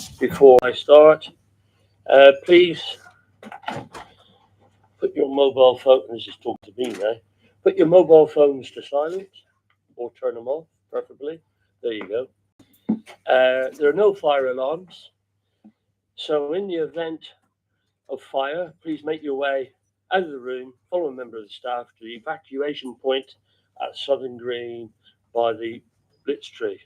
before I start, please put your mobile phone, this is talk to me now, put your mobile phones to silent or turn them off, preferably. There you go. There are no fire alarms. So in the event of fire, please make your way out of the room, follow a member of the staff to the evacuation point at Southern Green by the Blitz tree.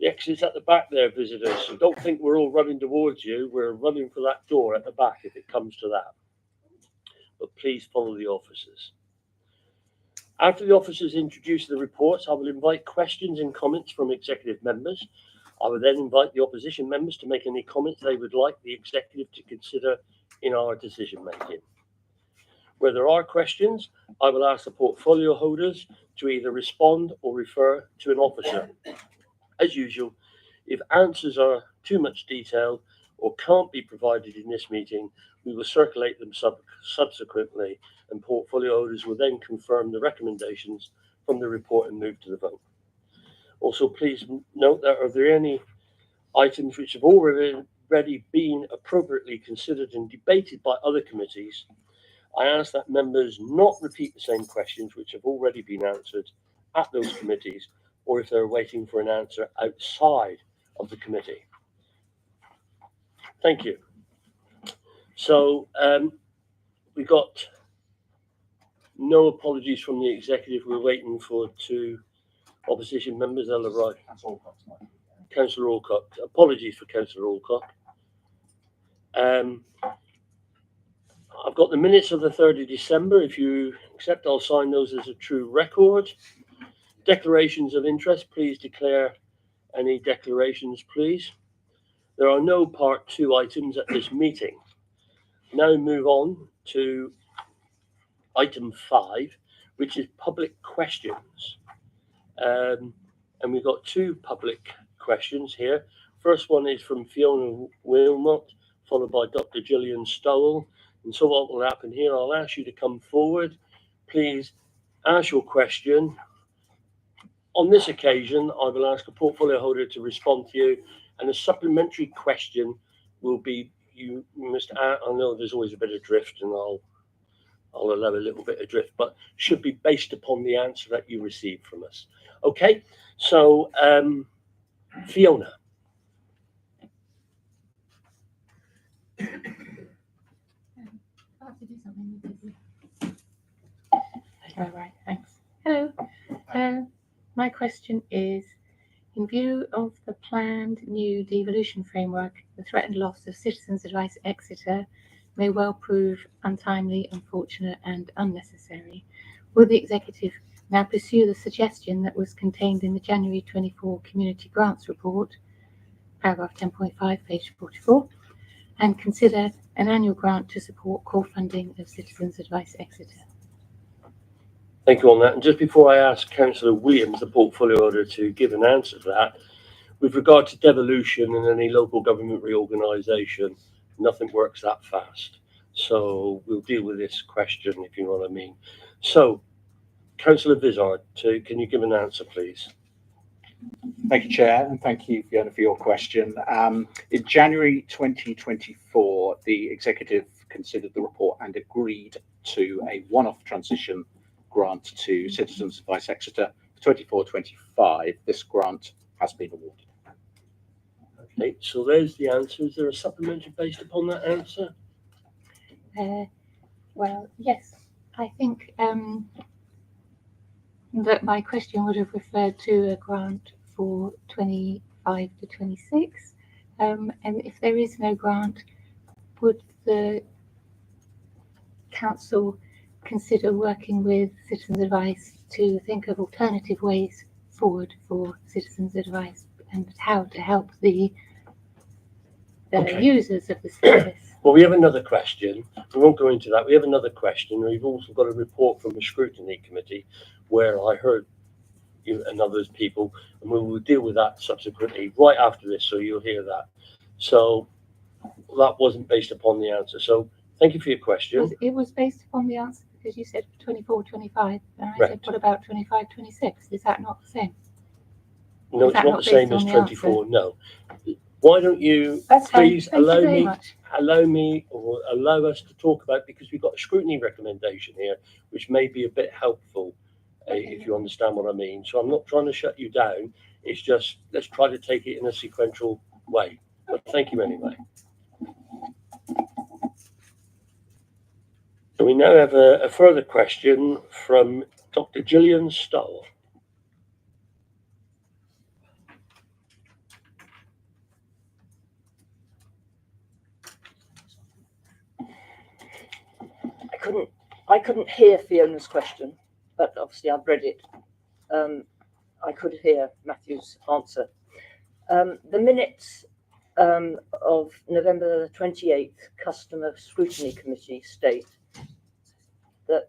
The exit's at the back there, visitors. So don't think we're all running towards you. We're running for that door at the back if it comes to that. But please follow the officers. After the officers introduce the reports, I will invite questions and comments from executive members. I will then invite the opposition members to make any comments they would like the executive to consider in our decision making. Where there are questions, I will ask the portfolio holders to either respond or refer to an officer. As usual, if answers are too much detail or can't be provided in this meeting, we will circulate them subsequently, and portfolio holders will then confirm the recommendations from the report and move to the vote. Also, please note that are there any items which have already been appropriately considered and debated by other committees. I ask that members not repeat the same questions which have already been answered at those committees, or if they're waiting for an answer outside of the committee. Thank you. So we got no apologies from the executive. We're waiting for two opposition members. They'll arrive. Councillor Alcock. Apologies for Councillor Alcock. I've got the minutes of the 3rd of December. If you accept, I'll sign those as a true record. Declarations of interest. Please declare any declarations, please. There are no part 2 items at this meeting. Now move on to item 5, which is public questions. And we've got 2 public questions here. First one is from Fiona Wilmot, followed by Dr. Gillian Stowell. And so what will happen here, I'll ask you to come forward. Please ask your question. On this occasion, I will ask a portfolio holder to respond to you, and a supplementary question will be, you must add, I know there's always a bit of drift, and I'll allow a little bit of drift, but should be based upon the answer that you receive from us. Okay, so Fiona. All right, thanks. Hello. My question is, in view of the planned new devolution framework, the threatened loss of citizens' advice Exeter may well prove untimely, unfortunate and unnecessary. Will the executive now pursue the suggestion that was contained in the January 24 Community Grants Report, paragraph 10.5, page 44, and consider an annual grant to support core funding of Citizens Advice Exeter? Thank you on that. And just before I ask Councillor Williams, the portfolio holder, to give an answer to that, with regard to devolution and any local government reorganisation, nothing works that fast. So we'll deal with this question, if you know what I mean. So, Councillor Vizard, can you give an answer, please? Thank you, Chair, and thank you, Fiona, for your question. In January 2024, the executive considered the report and agreed to a one-off transition grant to Citizens Advice Exeter for 24-25. This grant has been awarded. Okay, so there's the answer. Is there a supplementary based upon that answer? Well, yes. I think that my question would have referred to a grant for 25 to 26. And if there is no grant, would the council consider working with Citizens Advice to think of alternative ways forward for Citizens Advice and how to help the users of the service? Well, we have another question. We won't go into that. We have another question. We've also got a report from the scrutiny committee where I heard you and others people, and we will deal with that subsequently right after this, so you'll hear that. So that wasn't based upon the answer. So thank you for your question. It was based upon the answer because you said 24-25, and I said, what about 25-26? Is that not the same? No, it's not the same as 24, no. why don't you That's fine. please Thank you allow very me, much. allow me, or allow us to talk about, because we've got a scrutiny recommendation here, which may be a bit helpful, if you understand what I mean. So I'm not trying to shut you down. It's just, let's try to take it in a sequential way. But thank you anyway. So we now have a further question from Dr. Gillian Stoll. I couldn't hear Fiona's question, but obviously I've read it. I could hear Matthew's answer. The minutes of November the 28th Customer Scrutiny Committee state that,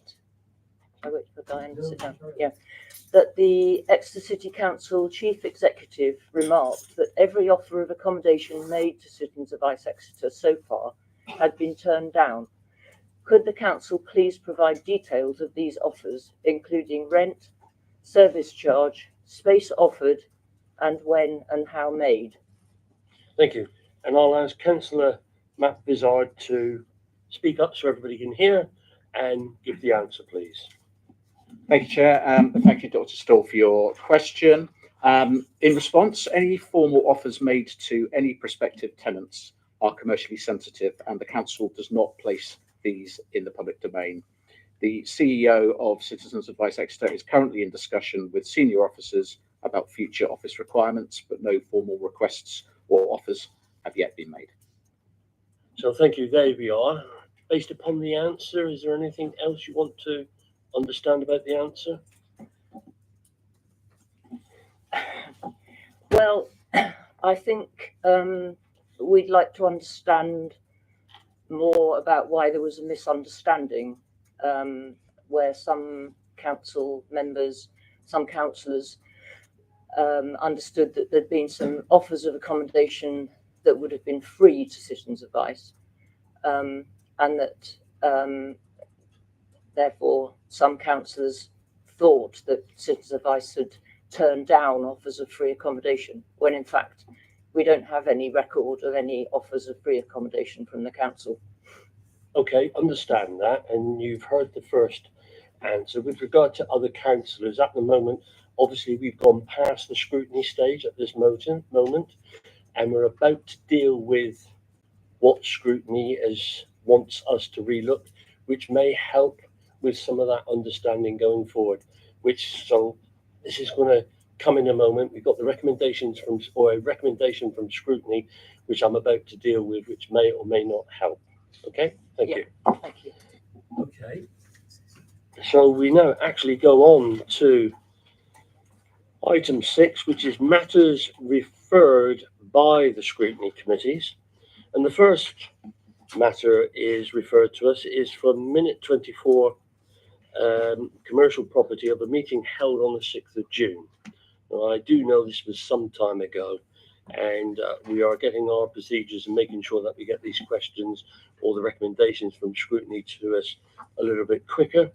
I wait for Diane to sit down. Yeah, that the Exeter City Council Chief Executive remarked that every offer of accommodation made to citizens of Ice Exeter so far had been turned down. Could the council please provide details of these offers, including rent, service charge, space offered, and when and how made? Thank you. And I'll ask Councillor Matt Vizard to speak up so everybody can hear and give the answer, please. Thank you, Chair. Thank you, Dr. Stoll, for your question. In response, any formal offers made to any prospective tenants are commercially sensitive, and the council does not place these in the public domain. The CEO of Citizens Advice Exeter is currently in discussion with senior officers about future office requirements, but no formal requests or offers have yet been made. So thank you. There we are. Based upon the answer, is there anything else you want to understand about the answer? Well, I think we'd like to understand more about why there was a misunderstanding where some council members, some councillors understood that there'd been some offers of accommodation that would have been free to Citizens Advice, and that therefore some councillors thought that Citizens Advice had turned down offers of free accommodation, when in fact we don't have any record of any offers of free accommodation from the council. Okay, understand that, and you've heard the first answer. With regard to other councillors, at the moment, obviously we've gone past the scrutiny stage at this moment, and we're about to deal with what scrutiny wants us to relook, which may help with some of that understanding going forward. So this is going to come in a moment. We've got the recommendations a recommendation from scrutiny, which I'm about to deal with, which may or may not help. Okay, thank you. Thank you. Okay, so we now actually go on to item 6, which is matters referred by the scrutiny committees. And the first matter is referred to us is from minute 24, commercial property of a meeting held on the 6th of June. Now, I do know this was some time ago, and we are getting our procedures and making sure that we get these questions or the recommendations from scrutiny to us a little bit quicker,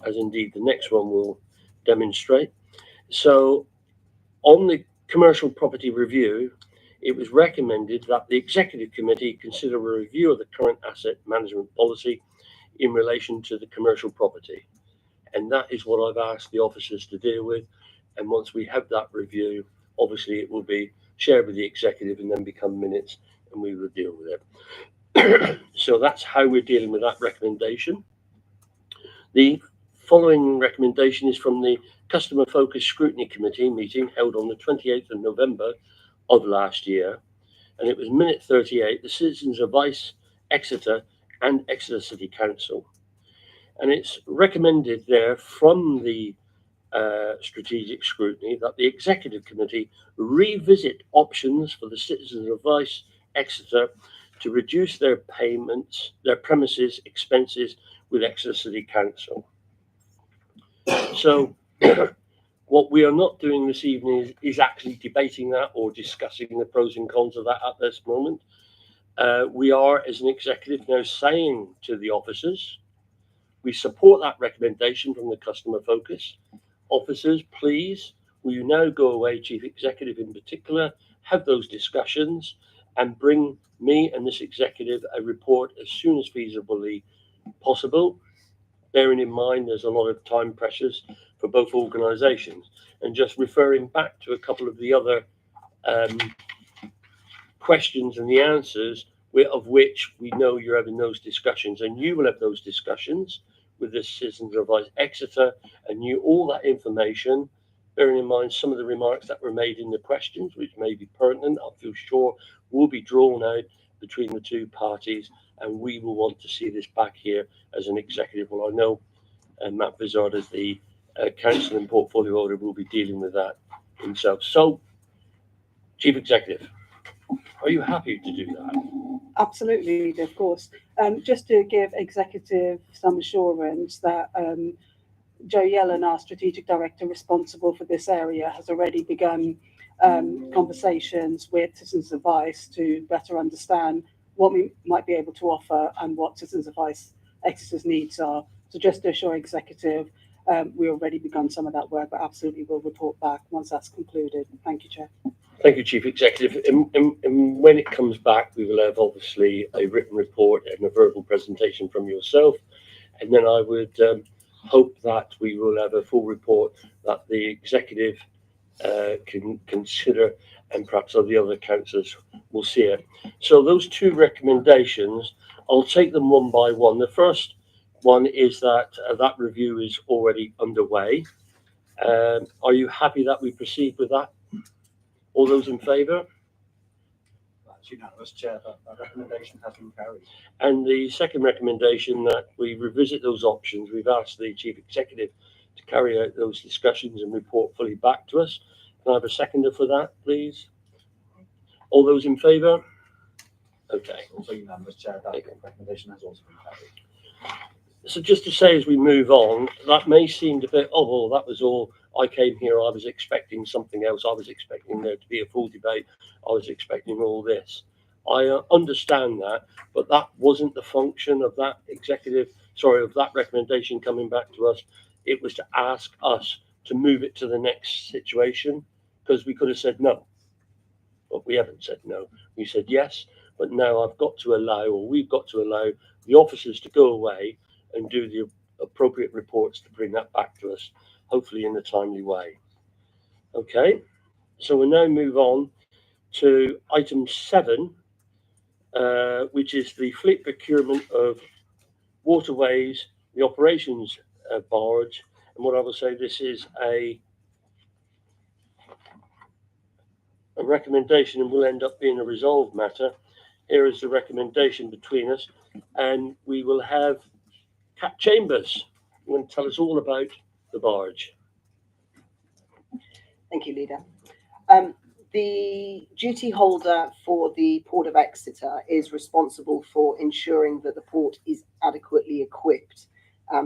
as indeed the next one will demonstrate. So on the commercial property review, it was recommended that the executive committee consider a review of the current asset management policy in relation to the commercial property. And that is what I've asked the officers to deal with. And once we have that review, obviously it will be shared with the executive and then become minutes, and we will deal with it. So that's how we're dealing with that recommendation. The following recommendation is from the Customer Focused Scrutiny Committee meeting held on the 28th of November of last year. And it was minute 38, the Citizens Advice Exeter and Exeter City Council. And it's recommended there from the strategic scrutiny that the executive committee revisit options for the Citizens Advice Exeter to reduce their premises expenses with Exeter City Council. So what we are not doing this evening is actually debating that or discussing the pros and cons of that at this moment. We are, as an executive, now saying to the officers, we support that recommendation from the customer focus. Officers, please, will you now go away, Chief Executive in particular, have those discussions and bring me and this executive a report as soon as feasibly possible, bearing in mind there's a lot of time pressures for both organisations. And just referring back to a couple of the other questions and the answers, of which we know you're having those discussions, and you will have those discussions with the Citizens Advice Exeter, and you all that information, bearing in mind some of the remarks that were made in the questions, which may be pertinent, I feel sure will be drawn out between the two parties, and we will want to see this back here as an executive. Well, I know Matt Vizard, as the council and portfolio holder, will be dealing with that himself. So, Chief Executive, are you happy to do that? Absolutely, of course. Just to give executive some assurance that Joe Yellen, our strategic director responsible for this area, has already begun conversations with Citizens Advice to better understand what we might be able to offer and what Citizens Advice Exeter's needs are. So just to assure executive, we already begun some of that work, but absolutely we'll report back once that's concluded. Thank you, Chair. Thank you, Chief Executive. And when it comes back, we will have obviously a written report and a verbal presentation from yourself. And then I would hope that we will have a full report that the executive can consider, and perhaps the other councillors will see it. So those two recommendations, I'll take them one by one. The first one is that that review is already underway. Are you happy that we proceed with that? All those in favour? That's unanimous, Chair. That recommendation has been carried. And the second recommendation, that we revisit those options. We've asked the Chief Executive to carry out those discussions and report fully back to us. Can I have a seconder for that, please? All those in favour? Okay. Also unanimous, Chair. That recommendation has also been carried. So just to say, as we move on, that may seem a bit, oh, well, that was all. I came here, I was expecting something else. I was expecting there to be a full debate. I was expecting all this. I understand that, but that wasn't the function of that of that recommendation coming back to us. It was to ask us to move it to the next situation, because we could have said no. But we haven't said no. We said yes, but now we've got to allow the officers to go away and do the appropriate reports to bring that back to us, hopefully in a timely way. Okay, so we'll now move on to item 7, which is the fleet procurement of waterways, the operations barge. And what I will say, this is a recommendation, and will end up being a resolved matter. Here is the recommendation between us, and we will have Cat Chambers. You want to tell us all about the barge? Thank you, Leader. The duty holder for the Port of Exeter is responsible for ensuring that the port is adequately equipped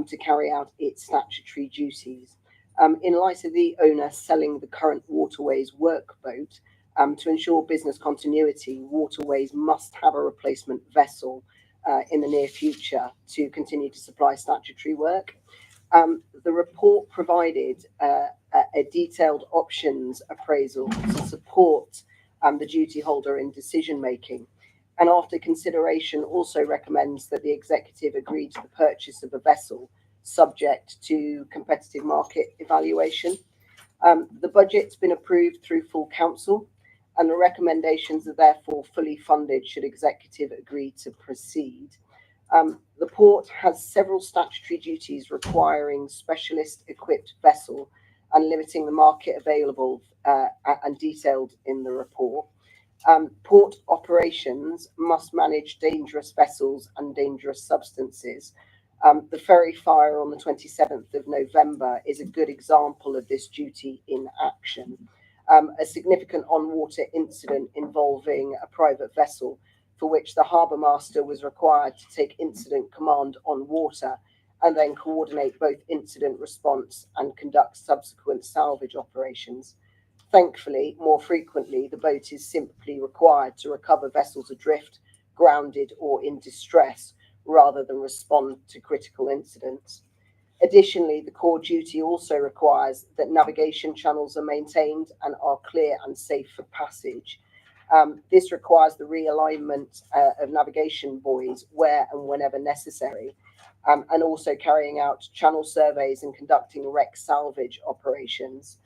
to carry out its statutory duties. In light of the owner selling the current Waterways workboat, to ensure business continuity, Waterways must have a replacement vessel in the near future to continue to supply statutory work. The report provided a detailed options appraisal to support the duty holder in decision making, and after consideration also recommends that the executive agree to the purchase of a vessel subject to competitive market evaluation. The budget's been approved through full council, and the recommendations are therefore fully funded should executive agree to proceed. The port has several statutory duties requiring specialist equipped vessel and limiting the market available and detailed in the report. Port operations must manage dangerous vessels and dangerous substances. The ferry fire on the 27th of November is a good example of this duty in action. A significant on-water incident involving a private vessel, for which the harbour master was required to take incident command on water and then coordinate both incident response and conduct subsequent salvage operations. Thankfully, more frequently, the boat is simply required to recover vessels adrift, grounded, or in distress, rather than respond to critical incidents. Additionally, the core duty also requires that navigation channels are maintained and are clear and safe for passage. This requires the realignment of navigation buoys where and whenever necessary, and also carrying out channel surveys and conducting wreck salvage operations.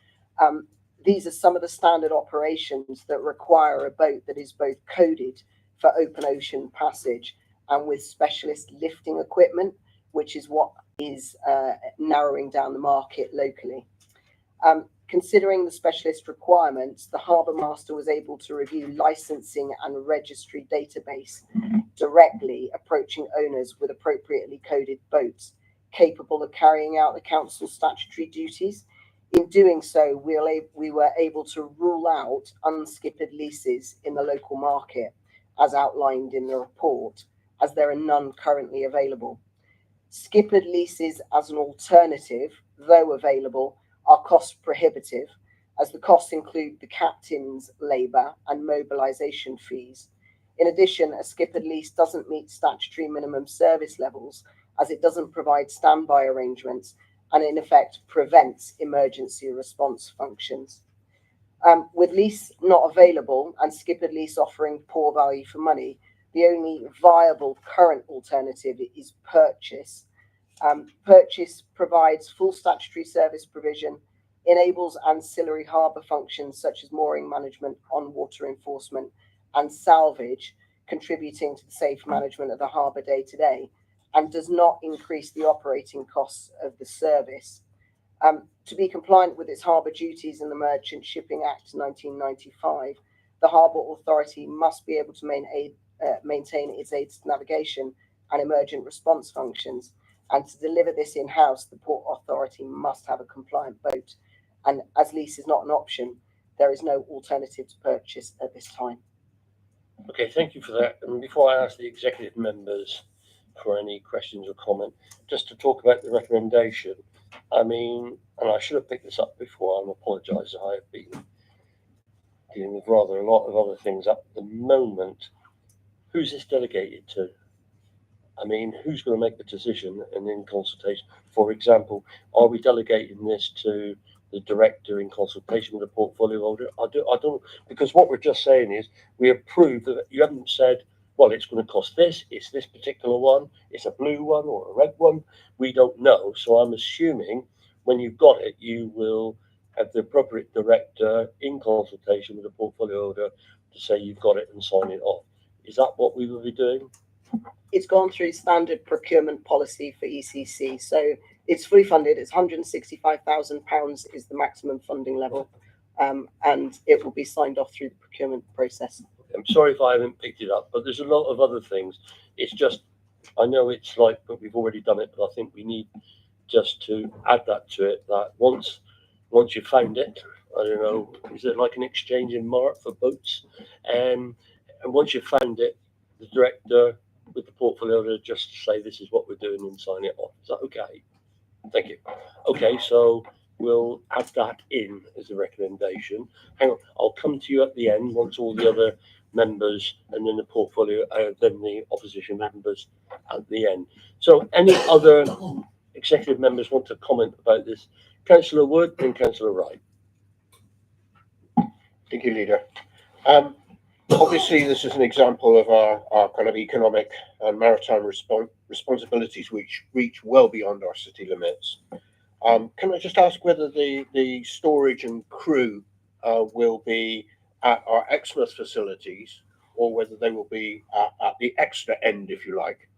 These are some of the standard operations that require a boat that is both coded for open ocean passage and with specialist lifting equipment, which is what is narrowing down the market locally. Considering the specialist requirements, the Harbour Master was able to review licensing and registry database directly, approaching owners with appropriately coded boats capable of carrying out the council's statutory duties. In doing so, we were able to rule out unskippered leases in the local market, as outlined in the report, as there are none currently available. Skippered leases as an alternative, though available, are cost prohibitive, as the costs include the captain's labour and mobilisation fees. In addition, a skippered lease doesn't meet statutory minimum service levels, as it doesn't provide standby arrangements and in effect prevents emergency response functions. With lease not available and skippered lease offering poor value for money, the only viable current alternative is purchase. Purchase provides full statutory service provision, enables ancillary harbour functions such as mooring management, on-water enforcement and salvage, contributing to the safe management of the harbour day to day, and does not increase the operating costs of the service. To be compliant with its harbour duties in the Merchant Shipping Act 1995, the Harbour Authority must be able to maintain its aids to navigation and emergent response functions. And to deliver this in-house, the Port Authority must have a compliant boat. And as lease is not an option, there is no alternative to purchase at this time. Okay, thank you for that. And before I ask the executive members for any questions or comment, just to talk about the recommendation, I mean, and I should have picked this up before, I apologise, I have been dealing with rather a lot of other things at the moment. Who's this delegated to? I mean, who's going to make the decision and in consultation? For example, are we delegating this to the director in consultation with the portfolio holder? I don't, because what we're just saying is we approve that. You haven't said, well, it's going to cost this, it's this particular one, it's a blue one or a red one. We don't know. So I'm assuming when you've got it, you will have the appropriate director in consultation with the portfolio holder to say you've got it and sign it off. Is that what we will be doing? It's gone through standard procurement policy for ECC, so it's fully funded. It's £165,000 is the maximum funding level, and it will be signed off through the procurement process. I'm sorry if I haven't picked it up, but there's a lot of other things. It's just, I know it's like, but we've already done it, but I think we need just to add that to it, that once you found it, I don't know, is it like an exchange in mart for boats? And once you found it, the director with the portfolio to just say this is what we're doing and sign it off. Is that okay? Thank you. Okay, so we'll add that in as a recommendation. Hang on, I'll come to you at the end once all the other members and then the portfolio, then the opposition members at the end. So any other executive members want to comment about this? Councillor Wood and Councillor Wright. Thank you, Leader. Obviously, this is an example of our kind of economic and maritime responsibilities which reach well beyond our city limits. Can I just ask whether the storage and crew will be at our Exmouth facilities or whether they will be at the Exeter end, if you like?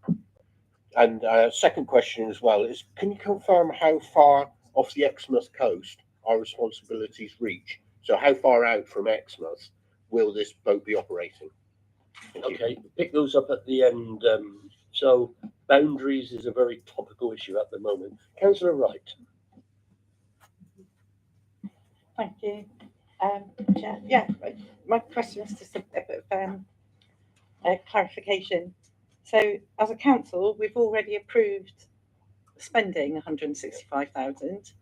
And second question as well is, can you confirm how far off the Exmouth coast our responsibilities reach? So how far out from Exmouth will this boat be operating? Okay, pick those up at the end. So boundaries is a very topical issue at the moment. Councillor Wright. Thank you. Chair. Yeah, my question is just a bit of clarification. So as a council, we've already approved spending 165,000.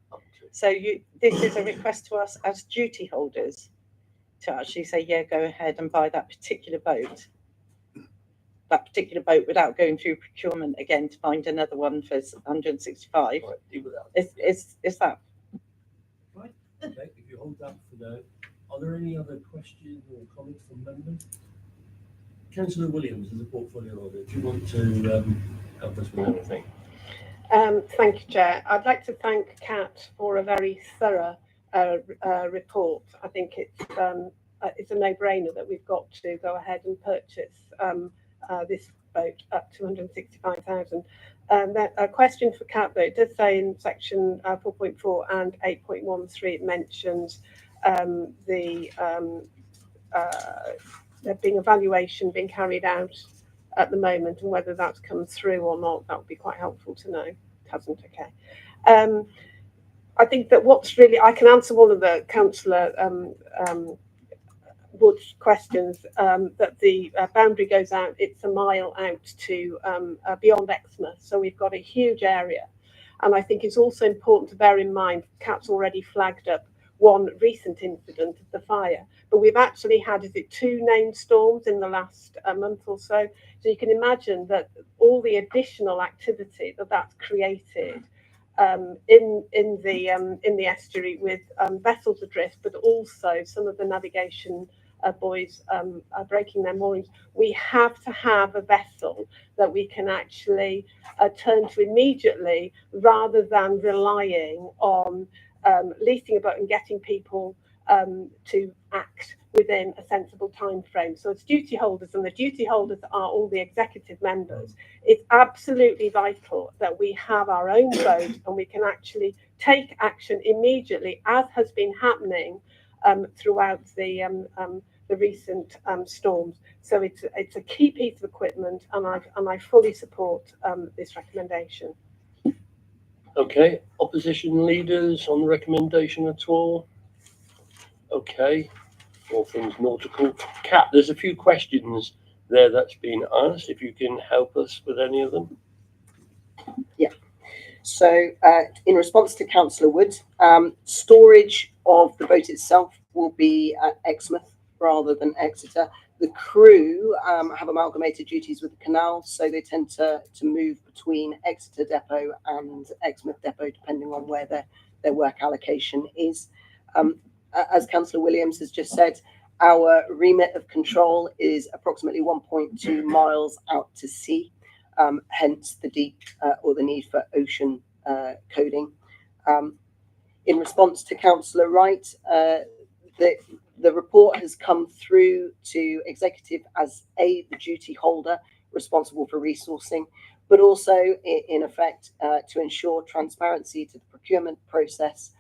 So this is a request to us as duty holders to actually say, yeah, go ahead and buy that particular boat without going through procurement again to find another one for 165. Right, deal with that. Is that Right. Okay, if you hold that for now, Are there any other questions or comments from members? Councillor Williams, as a portfolio holder, do you want to help us with anything? Thank you, Chair. I'd like to thank Kat for a very thorough report. I think it's a no-brainer that we've got to go ahead and purchase this boat up to 165,000. A question for Kat, though, it does say in section 4.4 and 8.13, it mentions there being evaluation being carried out at the moment, and whether that's come through or not, that would be quite helpful to know. It hasn't, okay. I think that what's really, I can answer all of the Councillor Wood's questions, that the boundary goes out, it's a mile out to beyond Exeter, so we've got a huge area. And I think it's also important to bear in mind, Cat's already flagged up one recent incident of the fire, but we've actually had, is it 2 named storms in the last month or so? So you can imagine that all the additional activity that that's created in the estuary, with vessels adrift, but also some of the navigation buoys breaking their moorings. We have to have a vessel that we can actually turn to immediately, rather than relying on leasing a boat and getting people to act within a sensible time frame. So as duty holders, and the duty holders are all the executive members, it's absolutely vital that we have our own boat and we can actually take action immediately, as has been happening throughout the recent storms. So it's a key piece of equipment, and I fully support this recommendation. Okay, opposition leaders on the recommendation at all? Okay, all things nautical. Kat, there's a few questions there that's been asked, if you can help us with any of them. Yeah. So in response to Councillor Wood, storage of the boat itself will be at Exmouth rather than Exeter. The crew have amalgamated duties with the canal, so they tend to move between Exeter Depot and Exmouth Depot, depending on where their work allocation is. As Councillor Williams has just said, our remit of control is approximately 1.2 miles out to sea, hence the deep or the need for ocean coding. In response to Councillor Wright, the report has come through to executive as the duty holder responsible for resourcing, but also in effect to ensure transparency to the procurement process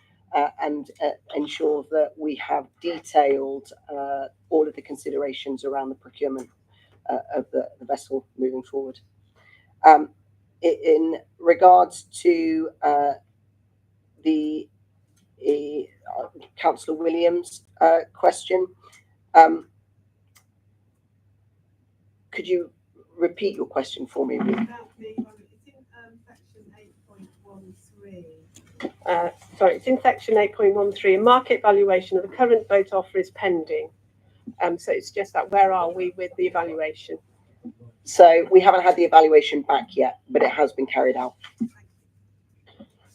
and ensure that we have detailed all of the considerations around the procurement of the vessel moving forward. In regards to the Councillor Williams' question, could you repeat your question for me? It's in section 8.13. Sorry, it's in section 8.13. A market valuation of the current boat offer is pending. So it's just that, where are we with the evaluation? So we haven't had the evaluation back yet, but it has been carried out.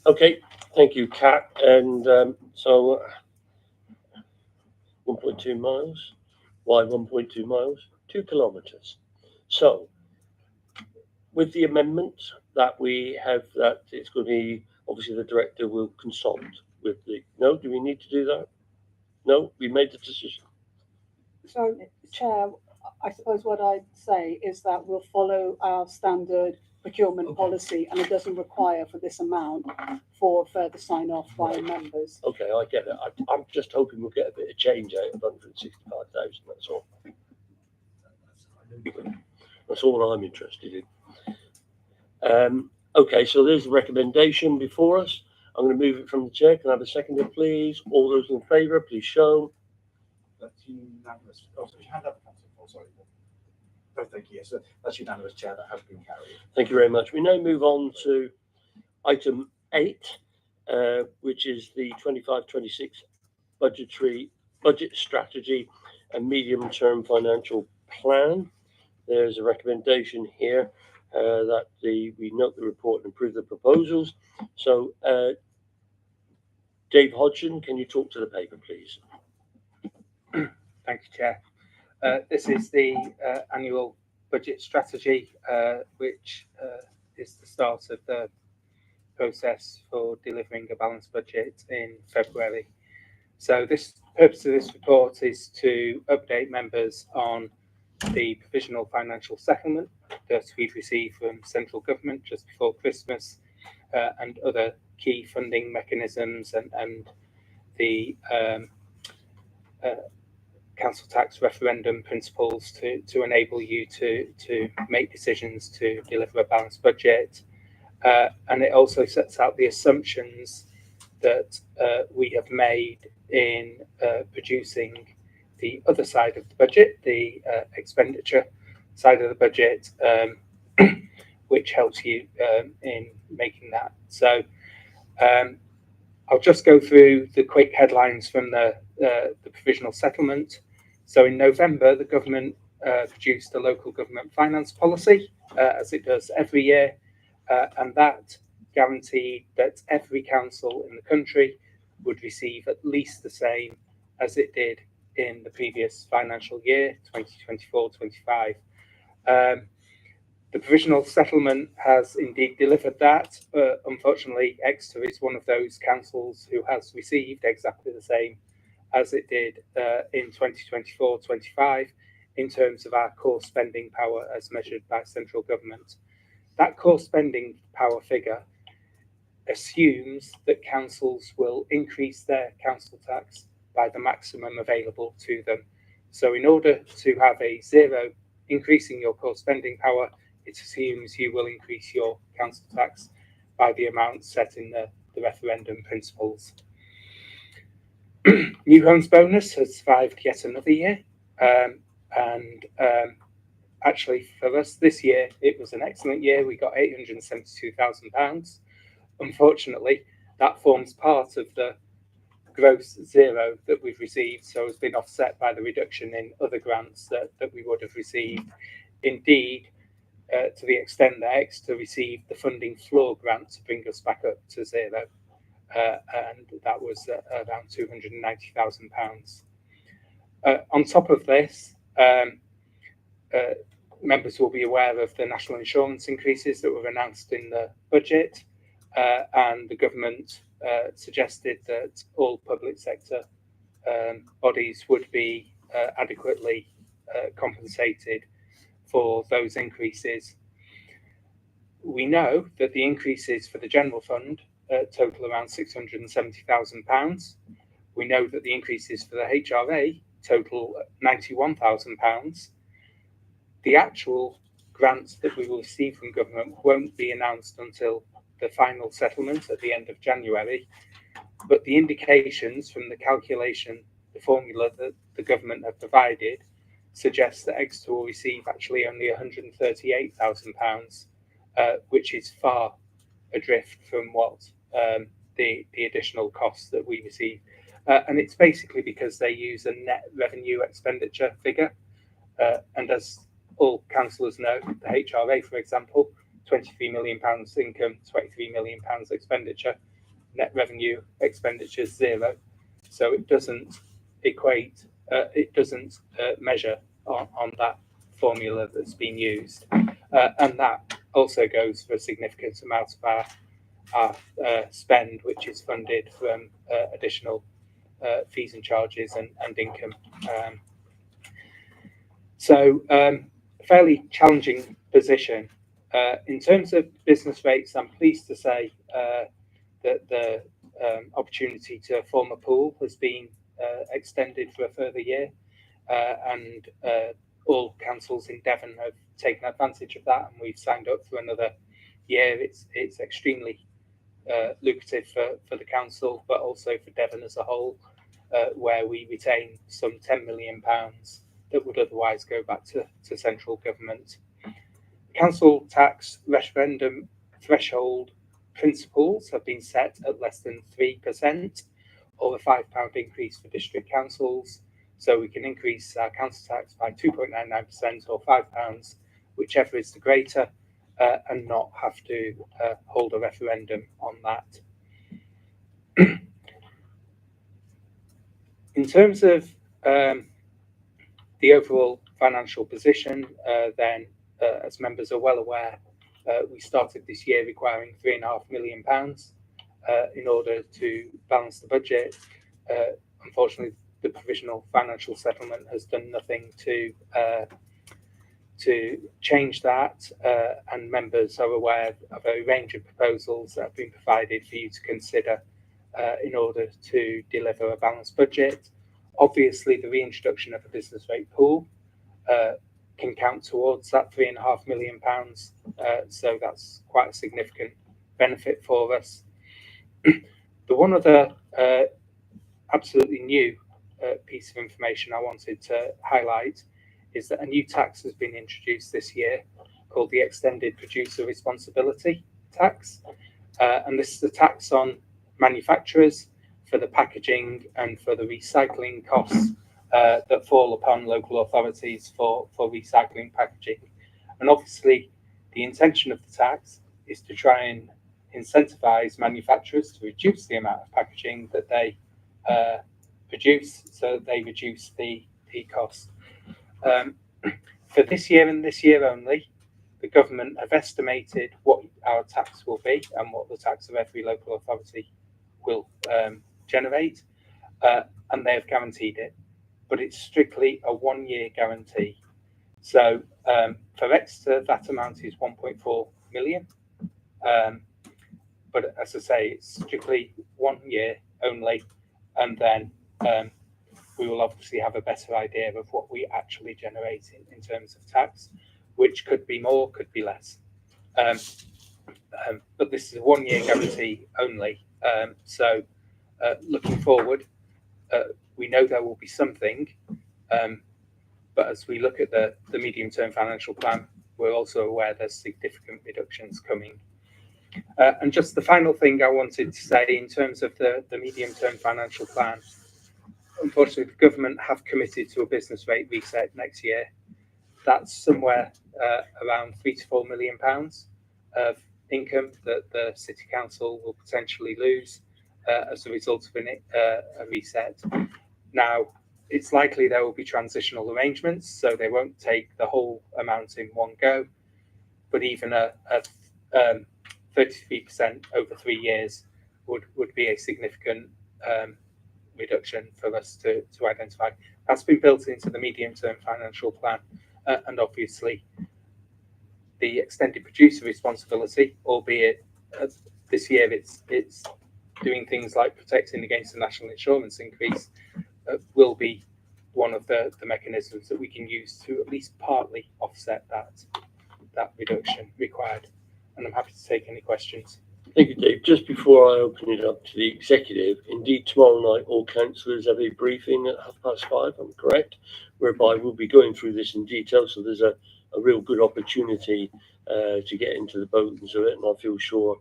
Okay, thank you, Kat. And so 1.2 miles. Why 1.2 miles? 2 kilometres. So with the amendment that we have, that it's going to be, obviously the director will consult with the, no, do we need to do that? No, we made the decision. So, Chair, I suppose what I'd say is that we'll follow our standard procurement policy, and it doesn't require for this amount for further sign off by members. Okay, I get it. I'm just hoping we'll get a bit of change out of 165,000. That's all. That's all I'm interested in. Okay, so there's the recommendation before us. I'm going to move it from the chair. Can I have a seconder, please? All those in favour, please show. That's unanimous. Oh, sorry, hand up, Councillor. Oh, sorry. Oh, thank you. Yes, that's unanimous, Chair. That has been carried. Thank you very much. We now move on to item 8, which is the 25-26 budget strategy and medium-term financial plan. There's a recommendation here that we note the report and approve the proposals. So, Dave Hodgson, can you talk to the paper, please? Thank you, Chair. This is the annual budget strategy, which is the start of the process for delivering a balanced budget in February. So this purpose of this report is to update members on the provisional financial settlement that we've received from central government just before Christmas, and other key funding mechanisms and the council tax referendum principles to enable you to make decisions to deliver a balanced budget. And it also sets out the assumptions that we have made in producing the other side of the budget, the expenditure side of the budget, which helps you in making that. So I'll just go through the quick headlines from the provisional settlement. So in November, the government produced a local government finance policy, as it does every year, and that guaranteed that every council in the country would receive at least the same as it did in the previous financial year, 2024-25. The provisional settlement has indeed delivered that. Unfortunately, Exeter is one of those councils who has received exactly the same as it did in 2024-25 in terms of our core spending power as measured by central government. That core spending power figure assumes that councils will increase their council tax by the maximum available to them. So in order to have a zero increase in your core spending power, it assumes you will increase your council tax by the amount set in the referendum principles. New Homes Bonus has survived yet another year, and actually for us this year it was an excellent year. We got £872,000. Unfortunately, that forms part of the gross zero that we've received, so it's been offset by the reduction in other grants that we would have received. Indeed, to the extent that Exeter received the funding floor grant to bring us back up to zero, and that was around £290,000. On top of this, members will be aware of the national insurance increases that were announced in the budget, and the government suggested that all public sector bodies would be adequately compensated for those increases. We know that the increases for the general fund total around £670,000. We know that the increases for the HRA total £91,000. The actual grants that we will receive from government won't be announced until the final settlement at the end of January, but the indications from the calculation, the formula that the government have provided, suggests that Exeter will receive actually only £138,000, which is far adrift from what the additional costs that we receive. And it's basically because they use a net revenue expenditure figure. And as all councillors know, the HRA, for example, £23 million income, £23 million expenditure, net revenue expenditure zero. So it doesn't equate, it doesn't measure on that formula that's been used. And that also goes for a significant amount of our spend, which is funded from additional fees and charges and income. So fairly challenging position. In terms of business rates, I'm pleased to say that the opportunity to form a pool has been extended for a further year, and all councils in Devon have taken advantage of that, and we've signed up for another year. It's extremely lucrative for the council, but also for Devon as a whole, where we retain some £10 million that would otherwise go back to central government. Council tax referendum threshold principles have been set at less than 3%, or a £5 increase for district councils. So we can increase our council tax by 2.99% or £5, whichever is the greater, and not have to hold a referendum on that. In terms of The overall financial position, then, as members are well aware, we started this year requiring £3.5 million in order to balance the budget. Unfortunately, the provisional financial settlement has done nothing to change that, and members are aware of a range of proposals that have been provided for you to consider in order to deliver a balanced budget. Obviously, the reintroduction of a business rate pool can count towards that £3.5 million, so that's quite a significant benefit for us. The one other absolutely new piece of information I wanted to highlight is that a new tax has been introduced this year called the Extended Producer Responsibility Tax, and this is a tax on manufacturers for the packaging and for the recycling costs that fall upon local authorities for recycling packaging. And obviously, the intention of the tax is to try and incentivize manufacturers to reduce the amount of packaging that they produce, so that they reduce the cost. For this year and this year only, the government have estimated what our tax will be and what the tax of every local authority will generate, and they have guaranteed it. But it's strictly a 1-year guarantee. So for Exeter, that amount is 1.4 million. But as I say, it's strictly 1 year only, and then we will obviously have a better idea of what we actually generate in terms of tax, which could be more, could be less. But this is a 1-year guarantee only. So looking forward, we know there will be something, but as we look at the medium-term financial plan, we're also aware there's significant reductions coming. And just the final thing I wanted to say in terms of the medium-term financial plan, unfortunately, the government have committed to a business rate reset next year. That's somewhere around £3 to £4 million of income that the City Council will potentially lose as a result of a reset. Now, it's likely there will be transitional arrangements, so they won't take the whole amount in one go, but even a 33% over 3 years would be a significant reduction for us to identify. That's been built into the medium-term financial plan, and obviously the extended producer responsibility, albeit this year it's doing things like protecting against the national insurance increase, will be one of the mechanisms that we can use to at least partly offset that reduction required. And I'm happy to take any questions. Thank you, Dave. Just before I open it up to the executive, indeed, tomorrow night all councillors have a briefing at 5:30, I'm correct, whereby we'll be going through this in detail. So there's a real good opportunity to get into the bones of it. And I feel sure,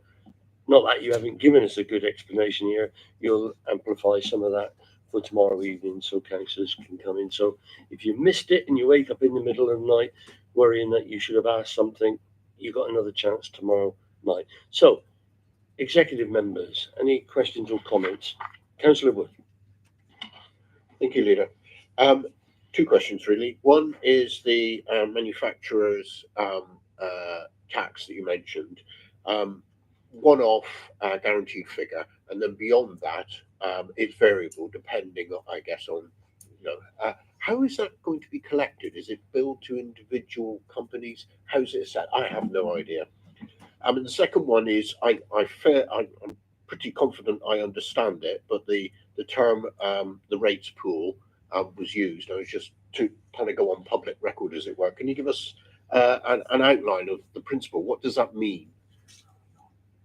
not that you haven't given us a good explanation here, you'll amplify some of that for tomorrow evening so councillors can come in. So if you missed it and you wake up in the middle of the night worrying that you should have asked something, you've got another chance tomorrow night. So, executive members, any questions or comments? Councillor Wood. Thank you, Leader. 2 questions, really. One is the manufacturer's tax that you mentioned. One-off guaranteed figure, and then beyond that, it's variable depending, I guess, on, how is that going to be collected? Is it billed to individual companies? How's it set? I have no idea. And the second one is, I'm pretty confident I understand it, but the term the rates pool was used. I was just to kind of go on public record, as it were. Can you give us an outline of the principle? What does that mean?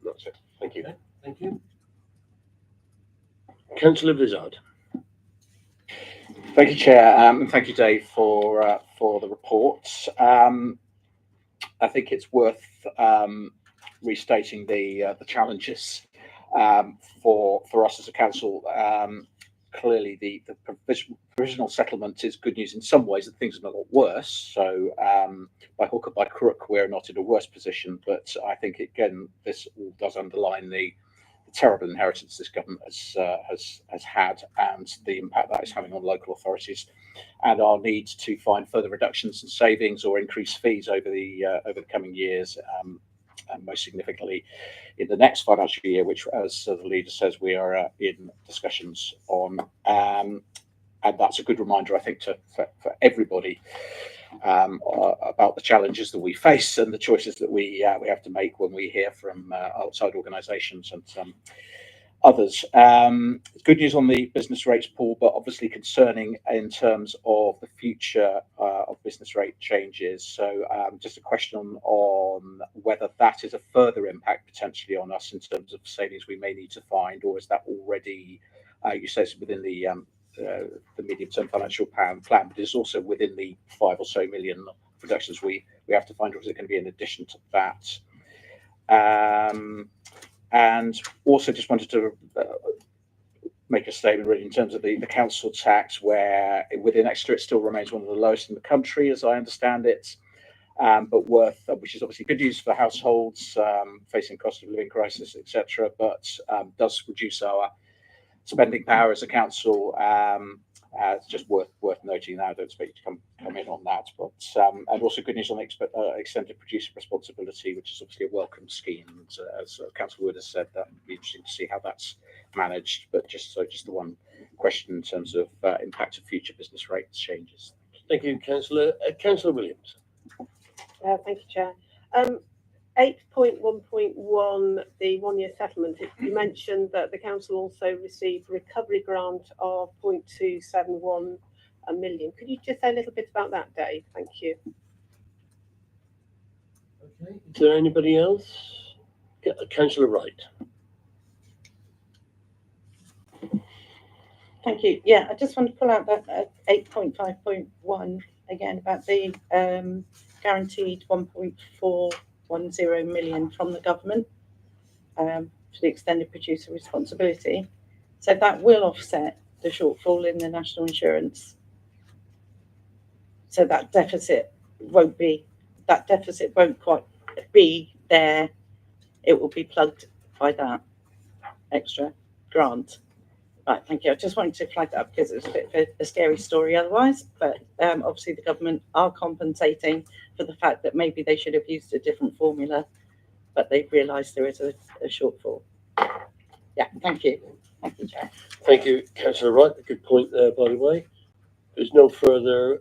That's it. Thank you. Thank you. Councillor Vizard. Thank you, Chair, and thank you, Dave, for the reports. I think it's worth restating the challenges for us as a council. Clearly, the provisional settlement is good news in some ways, that things are not a lot worse. So by hook or by crook, we're not in a worse position. But I think, again, this all does underline the terrible inheritance this government has had, and the impact that is having on local authorities, and our need to find further reductions and savings or increase fees over the coming years, and most significantly in the next financial year, which, as the leader says, we are in discussions on. And that's a good reminder, I think, for everybody about the challenges that we face and the choices that we have to make when we hear from outside organisations and others. Good news on the business rates, Paul, but obviously concerning in terms of the future of business rate changes. So just a question on whether that is a further impact potentially on us in terms of savings we may need to find, or is that already, you say it's within the medium-term financial plan, but it's also within the 5 or so million reductions we have to find, or is it going to be in addition to that? And also just wanted to make a statement really in terms of the council tax, where within Exeter it still remains one of the lowest in the country, as I understand it, but which is obviously good news for households facing cost of living crisis, etc., but does reduce our spending power as a council. It's just worth noting that. I don't expect you to come in on that, but and also good news on extended producer responsibility, which is obviously a welcome scheme. And, as Councillor Wood has said, that would be interesting to see how that's managed. But just the one question in terms of impact of future business rates changes. Thank you, Councillor. Councillor Williams. Thank you, Chair. 8.1.1, the one-year settlement, you mentioned that the council also received a recovery grant of 0.271 million. Could you just say a little bit about that, Dave? Thank you. Okay. Is there anybody else? Councillor Wright. Thank you. Yeah, I just want to pull out that 8.5.1 again about the guaranteed 1.410 million from the government to the extended producer responsibility. So that will offset the shortfall in the national insurance. So that deficit won't quite be there. It will be plugged by that extra grant. Right, thank you. I just wanted to flag that up because it's a bit of a scary story otherwise, but obviously the government are compensating for the fact that maybe they should have used a different formula, but they've realised there is a shortfall. Yeah, thank you. Thank you, Chair. Thank you, Councillor Wright. A good point there, by the way. There's no further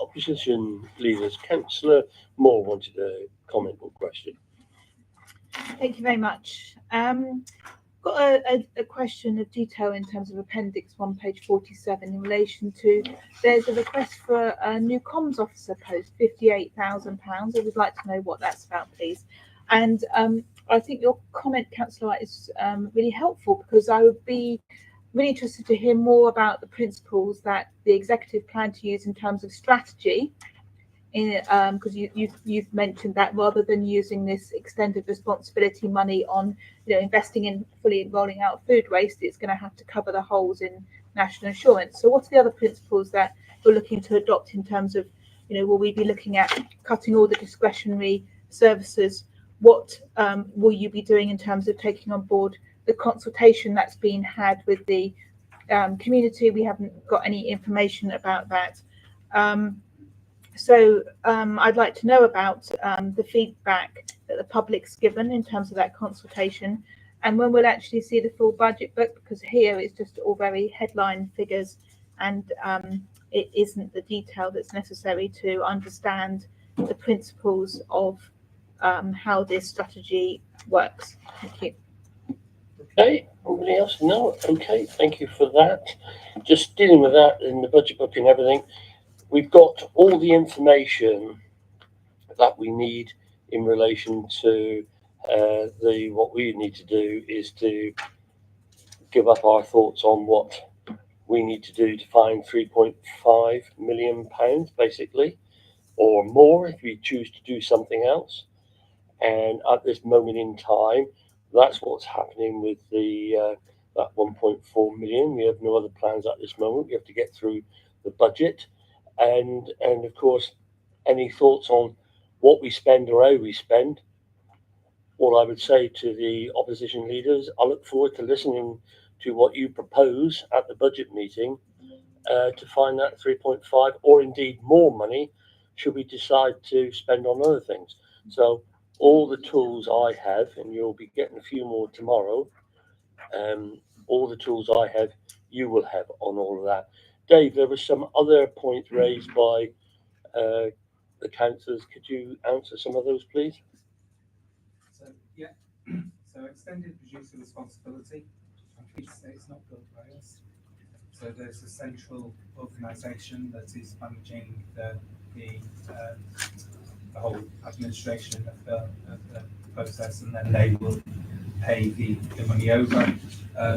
opposition leaders. Councillor Moore wanted a comment or question. Thank you very much. Got a question of detail in terms of Appendix 1, page 47, in relation to there's a request for a new comms officer post, £58,000. I would like to know what that's about, please. And I think your comment, Councillor, is really helpful, because I would be really interested to hear more about the principles that the executive plan to use in terms of strategy. Because you've mentioned that rather than using this extended responsibility money on investing in fully rolling out food waste, it's going to have to cover the holes in national insurance. So what are the other principles that you're looking to adopt in terms of will we be looking at cutting all the discretionary services? What will you be doing in terms of taking on board the consultation that's been had with the community? We haven't got any information about that. So I'd like to know about the feedback that the public's given in terms of that consultation, and when we'll actually see the full budget book, because here it's just all very headline figures, and it isn't the detail that's necessary to understand the principles of how this strategy works. Thank you. Okay, anybody else? No? Okay, thank you for that. Just dealing with that in the budget book and everything. We've got all the information that we need in relation to what we need to do is to give up our thoughts on what we need to do to find £3.5 million, basically, or more if we choose to do something else. And at this moment in time, that's what's happening with the that 1.4 million. We have no other plans at this moment. We have to get through the budget. And of course, any thoughts on what we spend or how we spend, what I would say to the opposition leaders, I look forward to listening to what you propose at the budget meeting to find that 3.5 or indeed more money should we decide to spend on other things. So all the tools I have, and you'll be getting a few more tomorrow, all the tools I have, you will have on all of that. Dave, there was some other points raised by the councillors. Could you answer some of those, please? So, yeah, so extended producer responsibility. I'm pleased to say it's not built by us. So there's a central organisation that is managing the whole administration of the process, and then they will pay the money over.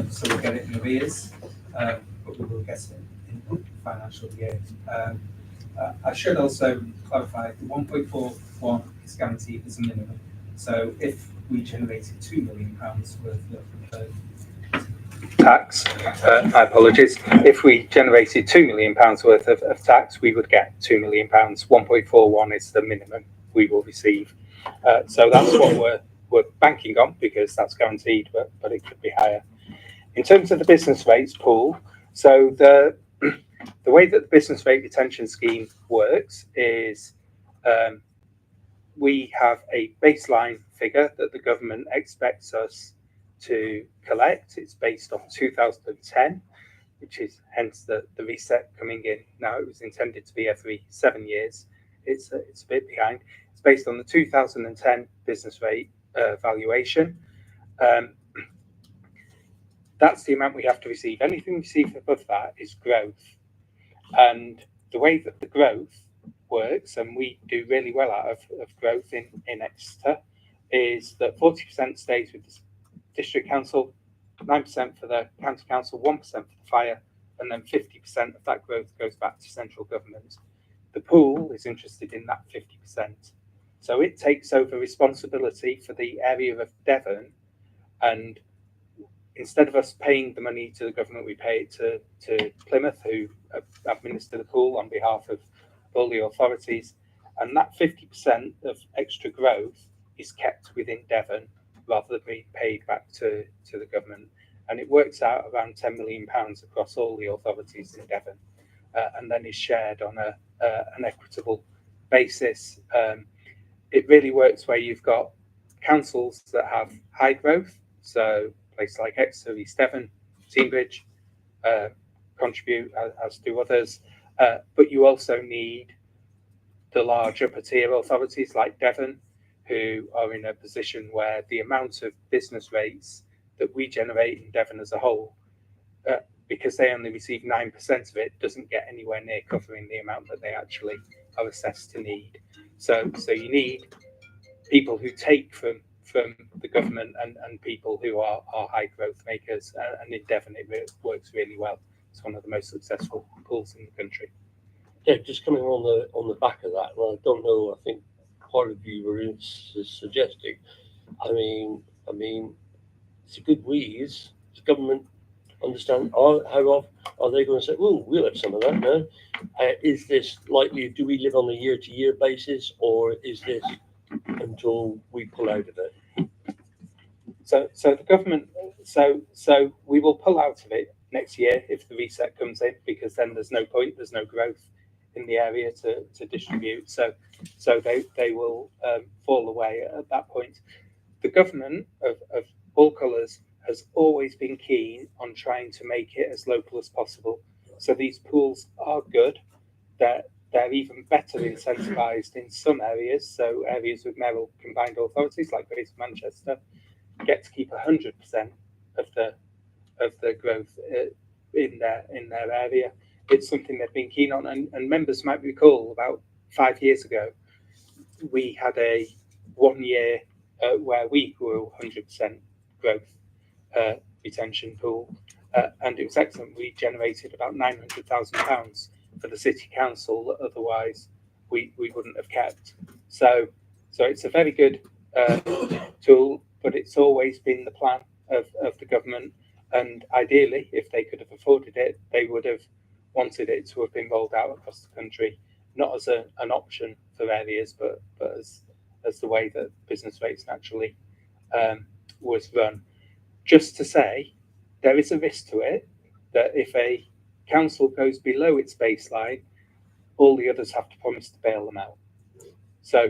So we'll get it in arrears, but we will get it in the financial year. I should also clarify the 1.41 is guaranteed as a minimum. So if we generated £2 million worth of tax, my apologies, if we generated £2 million worth of tax, we would get £2 million. 1.41 is the minimum we will receive. So that's what we're banking on, because that's guaranteed, but it could be higher. In terms of the business rates pool, so the way that the business rate retention scheme works is we have a baseline figure that the government expects us to collect. It's based on 2010, which is hence the reset coming in. Now, it was intended to be every 7 years. It's a bit behind. It's based on the 2010 business rate valuation. That's the amount we have to receive. Anything received above that is growth. And the way that the growth works, and we do really well out of growth in Exeter, is that 40% stays with the district council, 9% for the county council, 1% for the fire, and then 50% of that growth goes back to central government. The pool is interested in that 50%. So it takes over responsibility for the area of Devon, and instead of us paying the money to the government, we pay it to Plymouth, who administer the pool on behalf of all the authorities. And that 50% of extra growth is kept within Devon rather than being paid back to the government. And it works out around £10 million across all the authorities in Devon, and then is shared on an equitable basis. It really works where you've got councils that have high growth, so places like Exeter, East Devon, Teambridge contribute, as do others, but you also need the large upper tier authorities like Devon, who are in a position where the amount of business rates that we generate in Devon as a whole, because they only receive 9% of it, doesn't get anywhere near covering the amount that they actually are assessed to need. So you need people who take from the government and people who are high growth makers, and in Devon it works really well. It's one of the most successful pools in the country. Yeah, just coming on the back of that, well, I don't know, I think part of you were suggesting, I mean, it's a good wheeze. Does government understand how are they going to say, oh, we'll have some of that now? Is this likely, do we live on a year-to-year basis, or is this until we pull out of it? So the government, so we will pull out of it next year if the reset comes in, because then there's no point, there's no growth in the area to distribute. So they will fall away at that point. The government of all colours has always been keen on trying to make it as local as possible. So these pools are good. They're even better incentivised in some areas. So areas with mayoral combined authorities like Greater Manchester get to keep 100% of the growth in their area. It's something they've been keen on, and members might recall about 5 years ago we had a 1 year where we grew 100% growth retention pool, and it was excellent. We generated about £900,000 for the city council that otherwise we wouldn't have kept. So it's a very good tool, but it's always been the plan of the government, and ideally, if they could have afforded it, they would have wanted it to have been rolled out across the country, not as an option for areas, but as the way that business rates naturally was run, just to say there is a risk to it that if a council goes below its baseline, all the others have to promise to bail them out. So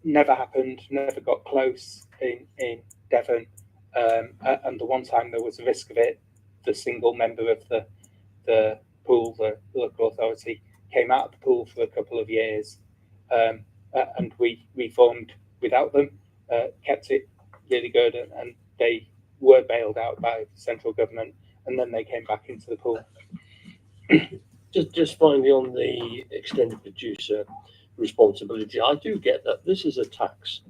never happened, never got close in Devon. And the one time there was a risk of it, the single member of the pool, the local authority, came out of the pool for a couple of years, and we reformed without them, kept it really good, and they were bailed out by central government, and then they came back into the pool. Just finally on the extended producer responsibility, I do get that this is a tax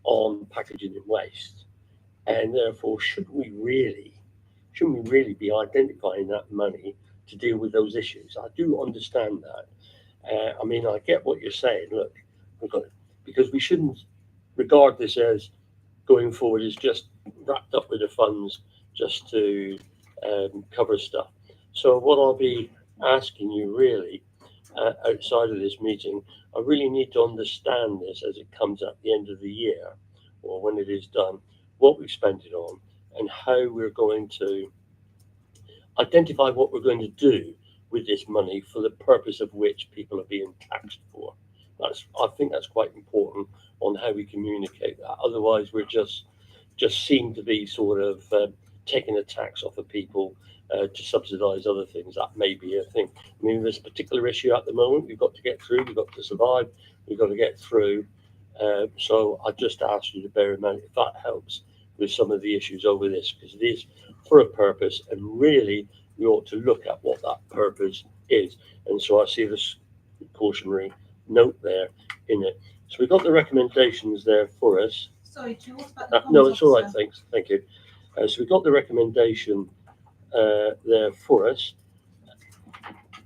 on packaging and waste, and therefore shouldn't we really be identifying that money to deal with those issues? I do understand that. I mean, I get what you're saying. Look, because we shouldn't regard this as going forward as just wrapped up with the funds just to cover stuff. So what I'll be asking you really outside of this meeting, I really need to understand this as it comes at the end of the year or when it is done, what we've spent it on and how we're going to identify what we're going to do with this money for the purpose of which people are being taxed for. I think that's quite important on how we communicate that. Otherwise, we're just seem to be sort of taking a tax off of people to subsidise other things. That may be a thing. I mean, there's a particular issue at the moment we've got to get through, we've got to survive, we've got to get through. So I just ask you to bear in mind if that helps with some of the issues over this, because it is for a purpose, and really we ought to look at what that purpose is. And so I see this cautionary note there in it. So we've got the recommendations there for us. Sorry, Chair, what about the No, it's all right, officer? thanks. Thank you. So we've got the recommendation there for us.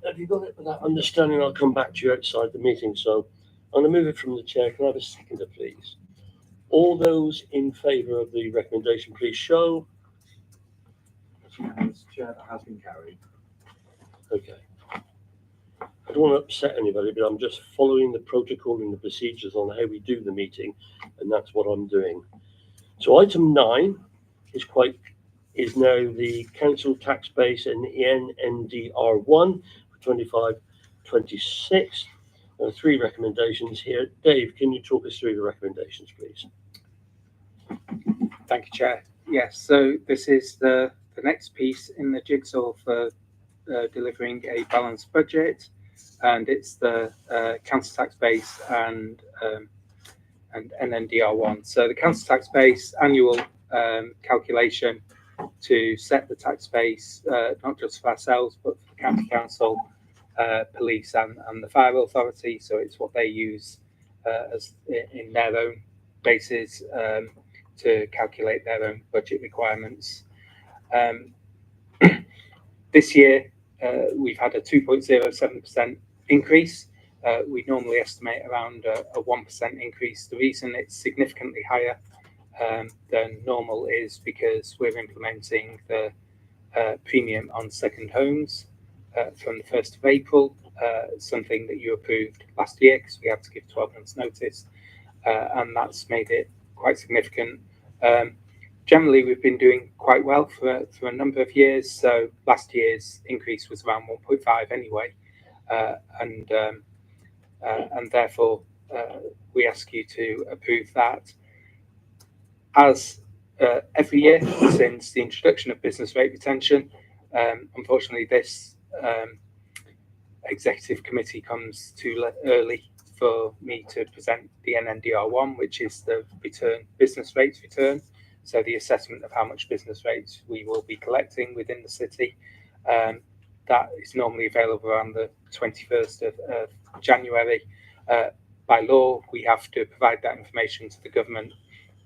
Have you got it with that understanding? I'll come back to you outside the meeting. So I'm going to move it from the chair. Can I have a seconder, please? All those in favour of the recommendation, please show. Chair, that has been carried. Okay. I don't want to upset anybody, but I'm just following the protocol and the procedures on how we do the meeting, and that's what I'm doing. So item 9 is now the council tax base and NNDR1 for 25-26. There are 3 recommendations here. Dave, can you talk us through the recommendations, please? Thank you, Chair. Yes, so this is the next piece in the jigsaw for delivering a balanced budget, and it's the council tax base and NNDR1. So the council tax base annual calculation to set the tax base, not just for ourselves, but for the county council, police and the fire authority. So it's what they use as in their own bases to calculate their own budget requirements. This year, we've had a 2.07% increase. We normally estimate around a 1% increase. The reason it's significantly higher than normal is because we're implementing the premium on second homes from the 1st of April, something that you approved last year because we had to give 12 months notice, and that's made it quite significant. Generally, we've been doing quite well for a number of years. So last year's increase was around 1.5 anyway, and therefore we ask you to approve that. As every year since the introduction of business rate retention, unfortunately, this executive committee comes too early for me to present the NNDR1, which is the business rates return. So the assessment of how much business rates we will be collecting within the city. That is normally available around the 21st of January. By law, we have to provide that information to the government,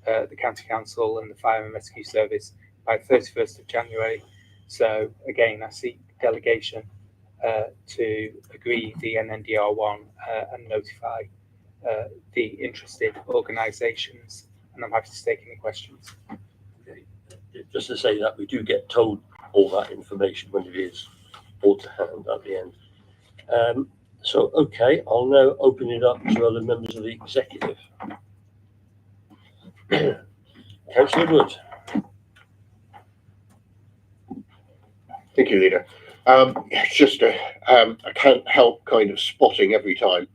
the county council and the fire and rescue service by 31st of January. So again, I seek delegation to agree the NNDR1 and notify the interested organisations. And I'm happy to take any questions. Okay. Just to say that we do get told all that information when it is all to hand at the end. So, okay, I'll now open it up to other members of the executive. Councillor Wood. Thank you, Leader. It's just I can't help kind of spotting every time.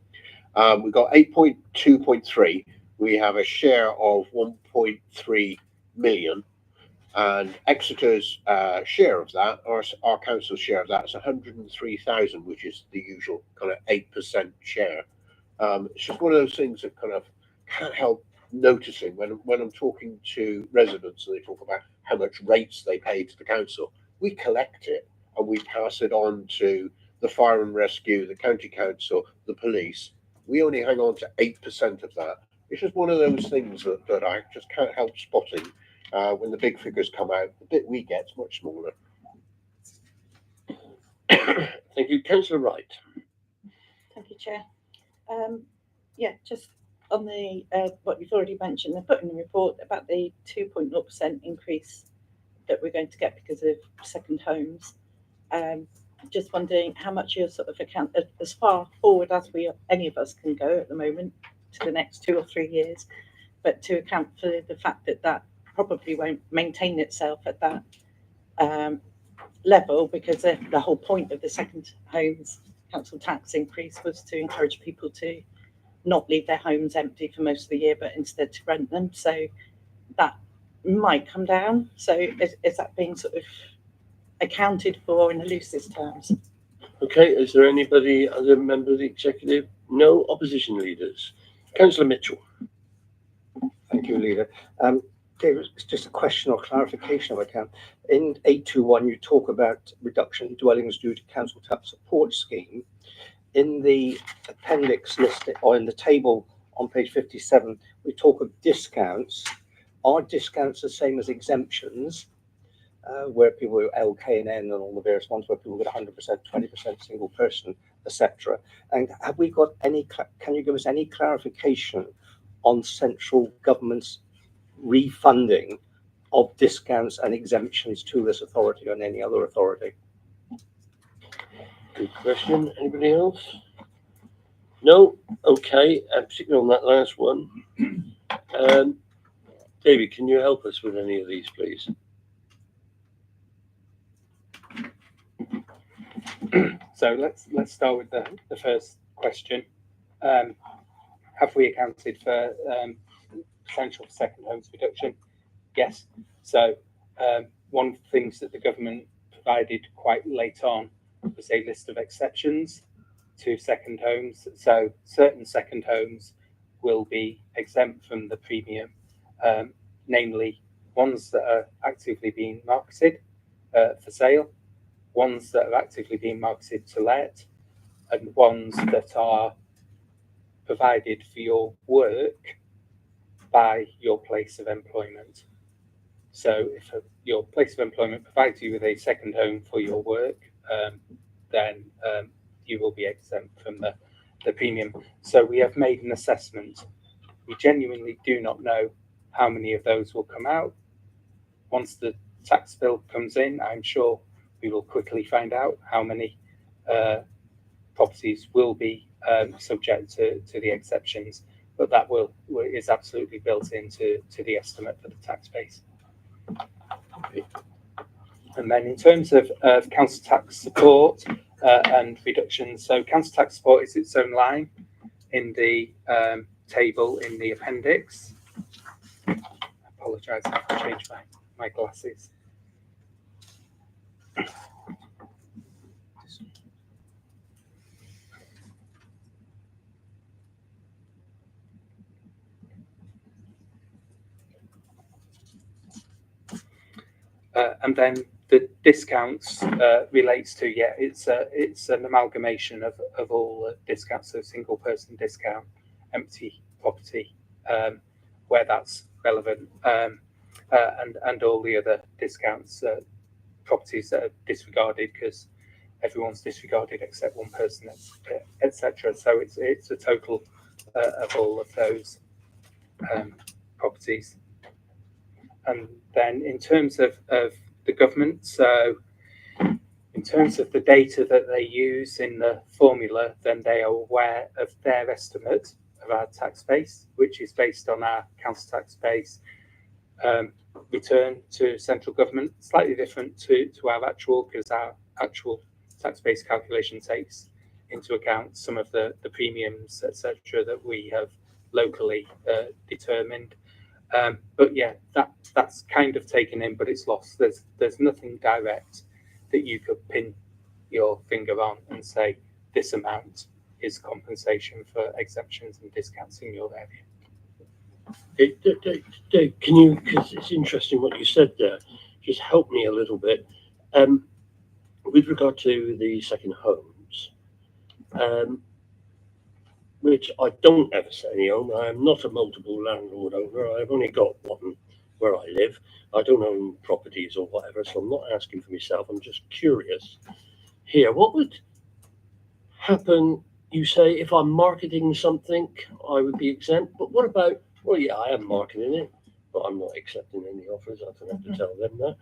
We've got 8.2.3. We have a share of 1.3 million, and Exeter's share of that, our council's share of that, is 103,000, which is the usual kind of 8% share. It's just one of those things that kind of can't help noticing when I'm talking to residents and they talk about how much rates they pay to the council. We collect it and we pass it on to the fire and rescue, the county council, the police. We only hang on to 8% of that. It's just one of those things that I just can't help spotting. When the big figures come out, the bit we get is much smaller. Thank you. Councillor Wright. Thank you, Chair. Yeah, just on the what you've already mentioned, they put in the report about the 2.0% increase that we're going to get because of second homes. Just wondering how much you're sort of account as far forward as any of us can go at the moment to the next 2 or 3 years, but to account for the fact that that probably won't maintain itself at that level, because the whole point of the second homes council tax increase was to encourage people to not leave their homes empty for most of the year, but instead to rent them. So that might come down. So is that being sort of accounted for in the loosest terms? Okay, is there anybody, other member of the executive? No opposition leaders. Councillor Mitchell. Thank you, Leader. David, it's just a question or clarification if I can. In 821, you talk about reduction in dwellings due to council tax support scheme. In the appendix list or in the table on page 57, we talk of discounts. Are discounts the same as exemptions, where people are LK and N and all the various ones where people get 100%, 20% single person, etc.? And have we got any, can you give us any clarification on central government's refunding of discounts and exemptions to this authority and any other authority? Good question. Anybody else? No? Okay, particularly on that last one. David, can you help us with any of these, please? So let's start with the first question. Have we accounted for potential second homes reduction? Yes. So one of the things that the government provided quite late on was a list of exceptions to second homes. So certain second homes will be exempt from the premium, namely ones that are actively being marketed for sale, ones that are actively being marketed to let, and ones that are provided for your work by your place of employment. So if your place of employment provides you with a second home for your work, then you will be exempt from the premium. So we have made an assessment. We genuinely do not know how many of those will come out. Once the tax bill comes in, I'm sure we will quickly find out how many properties will be subject to the exceptions, but that is absolutely built into the estimate for the tax base. And then in terms of council tax support and reductions, so council tax support is its own line in the table in the appendix. I apologise, I have to change my glasses. And then the discounts relates to, it's an amalgamation of all discounts, so single person discount, empty property, where that's relevant, and all the other discounts, properties that are disregarded because everyone's disregarded except one person, etc. So it's a total of all of those properties. And then in terms of the government, so in terms of the data that they use in the formula, then they are aware of their estimate of our tax base, which is based on our council tax base return to central government, slightly different to our actual, because our actual tax base calculation takes into account some of the premiums, etc., that we have locally determined. But yeah, that's kind of taken in, but it's lost. There's nothing direct that you could pin your finger on and say this amount is compensation for exemptions and discounts in your area. Dave, can you, because it's interesting what you said there, just help me a little bit. With regard to the second homes, which I don't ever say any home. I am not a multiple landlord owner. I've only got one where I live. I don't own properties or whatever, so I'm not asking for myself. I'm just curious here. What would happen? You say if I'm marketing something, I would be exempt. But what about, well, yeah, I am marketing it, but I'm not accepting any offers. I don't have to tell them that.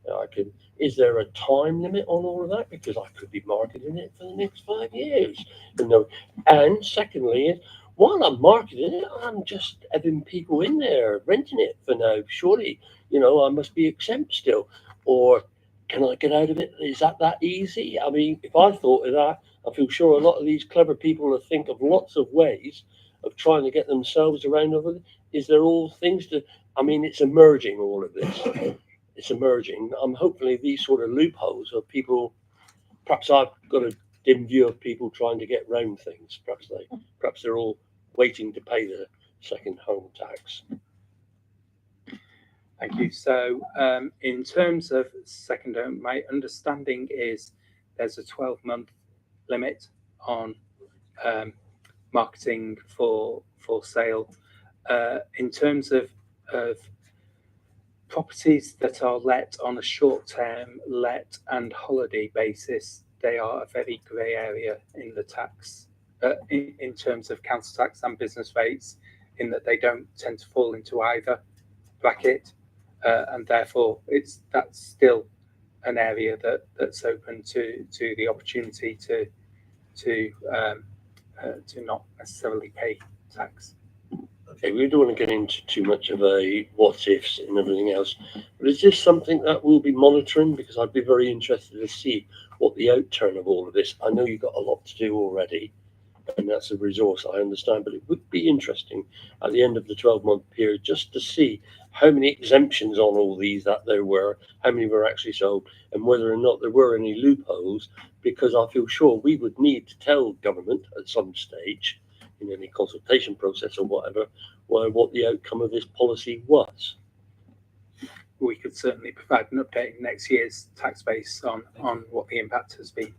I can. Is there a time limit on all of that? Because I could be marketing it for the next 5 years. You know. And secondly, while I'm marketing it, I'm just having people in there renting it for now. Surely, you know, I must be exempt still. Or can I get out of it? Is that easy? I mean, if I thought of that, I feel sure a lot of these clever people will think of lots of ways of trying to get themselves around over it. Is there all things to, I mean, it's emerging, all of this. It's emerging. Hopefully these sort of loopholes of people, perhaps I've got a dim view of people trying to get round things. Perhaps they're all waiting to pay the second home tax. Thank you. So in terms of second home, my understanding is there's a 12-month limit on marketing for sale. In terms of properties that are let on a short-term let and holiday basis, they are a very grey area in the tax, in terms of council tax and business rates, in that they don't tend to fall into either bracket, and therefore that's still an area that's open to the opportunity to not necessarily pay tax. Okay, we don't want to get into too much of a what ifs and everything else, but is this something that we'll be monitoring? Because I'd be very interested to see what the outturn of all of this. I know you've got a lot to do already, and that's a resource, I understand, but it would be interesting at the end of the 12-month period just to see how many exemptions on all these that there were, how many were actually sold, and whether or not there were any loopholes, because I feel sure we would need to tell government at some stage in any consultation process or whatever, what the outcome of this policy was. We could certainly provide an update in next year's tax base on what the impact has been.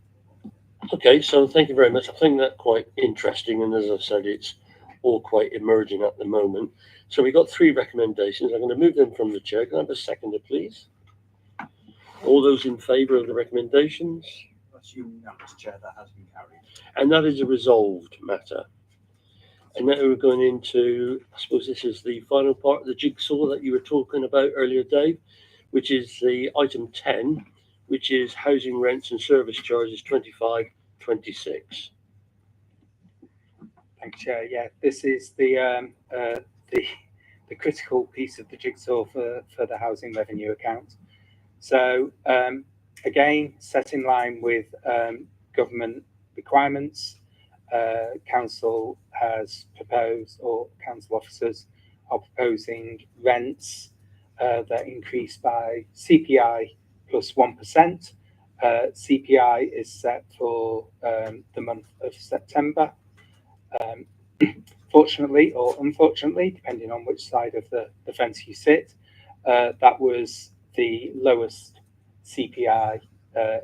Okay, so thank you very much. I think that's quite interesting, and as I said, it's all quite emerging at the moment. So we've got 3 recommendations. I'm going to move them from the chair. Can I have a seconder, please? All those in favour of the recommendations? Assuming that, Mr. Chair, that has been carried. And that is a resolved matter. And now we're going into, I suppose this is the final part of the jigsaw that you were talking about earlier, Dave, which is the item 10, which is housing rents and service charges 25-26. Thank you, Chair. Yeah, this is the critical piece of the jigsaw for the housing revenue account. So again, set in line with government requirements, council has proposed, or council officers are proposing rents that increase by CPI plus 1%. CPI is set for the month of September. Fortunately or unfortunately, depending on which side of the fence you sit, that was the lowest CPI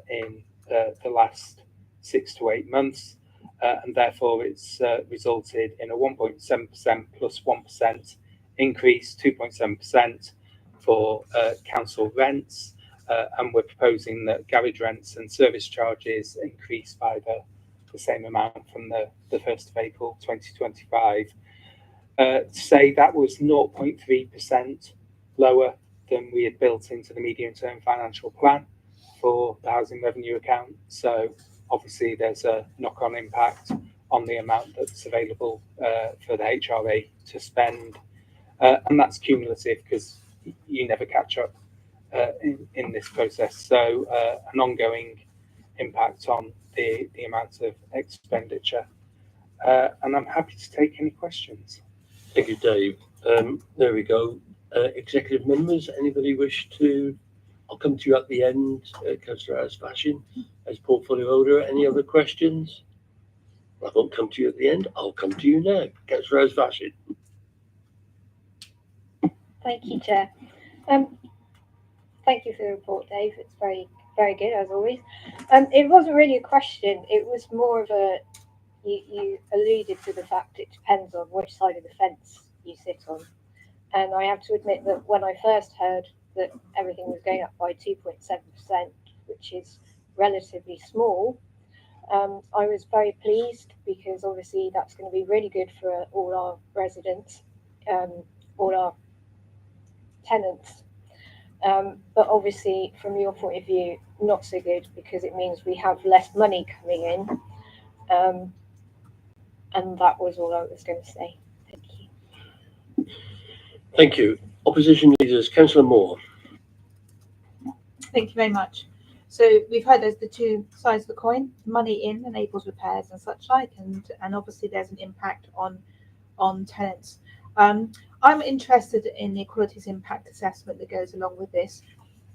in the last 6 to 8 months, and therefore it's resulted in a 1.7% plus 1% increase, 2.7% for council rents, and we're proposing that garage rents and service charges increase by the same amount from the 1st of April 2025. Say that was 0.3% lower than we had built into the medium-term financial plan for the housing revenue account. So obviously there's a knock-on impact on the amount that's available for the HRA to spend, and that's cumulative because you never catch up in this process. So an ongoing impact on the amount of expenditure. And I'm happy to take any questions. Thank you, Dave. There we go. Executive members, anybody wish to? I'll come to you at the end, Councillor Asfashin, as portfolio holder. Any other questions? I won't come to you at the end. I'll come to you now, Councillor Asfashin. Thank you, Chair. Thank you for the report, Dave. It's very, very good, as always. It wasn't really a question. It was more of a, you alluded to the fact it depends on which side of the fence you sit on. And I have to admit that when I first heard that everything was going up by 2.7%, which is relatively small, I was very pleased because obviously that's going to be really good for all our residents, all our tenants. But obviously, from your point of view, not so good because it means we have less money coming in. And that was all I was going to say. Thank you. Thank you. Opposition leaders, Councillor Moore. Thank you very much. So we've heard there's the two sides of the coin. Money in enables repairs and such like, and obviously there's an impact on tenants. I'm interested in the equalities impact assessment that goes along with this.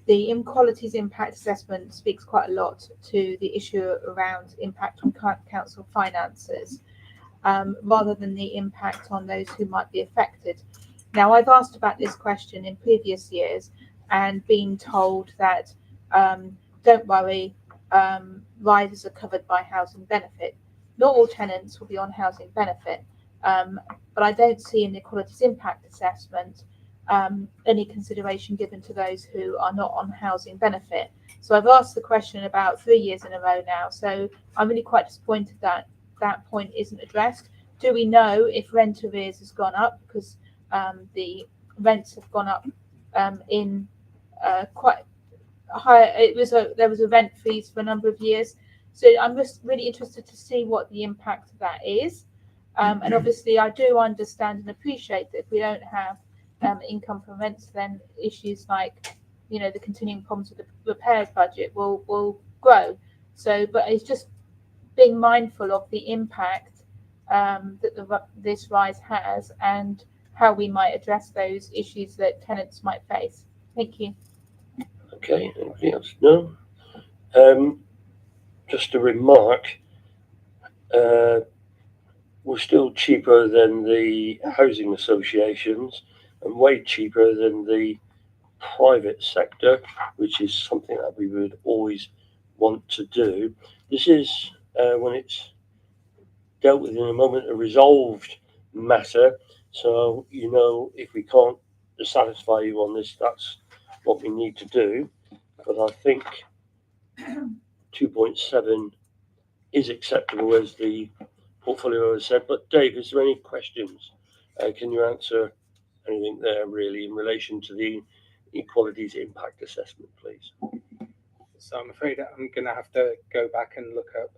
The inequalities impact assessment speaks quite a lot to the issue around impact on council finances, rather than the impact on those who might be affected. Now, I've asked about this question in previous years and been told that don't worry, riders are covered by housing benefit. Not all tenants will be on housing benefit, but I don't see in the equalities impact assessment any consideration given to those who are not on housing benefit. So I've asked the question about 3 years in a row now, so I'm really quite disappointed that that point isn't addressed. Do we know if rent arrears has gone up? Because the rents have gone up in quite high. There was a rent freeze for a number of years, so I'm just really interested to see what the impact of that is. And obviously, I do understand and appreciate that if we don't have income from rents, then issues like, you know, the continuing problems with the repairs budget will grow. So, but it's just being mindful of the impact that this rise has and how we might address those issues that tenants might face. Thank you. Okay, anything else? No? Just a remark, we're still cheaper than the housing associations and way cheaper than the private sector, which is something that we would always want to do. This is, when it's dealt with in a moment, a resolved matter. So, you know, if we can't satisfy you on this, that's what we need to do. But I think 2.7 is acceptable, as the portfolio has said. But Dave, is there any questions? Can you answer anything there really in relation to the equalities impact assessment, please? So I'm afraid I'm going to have to go back and look up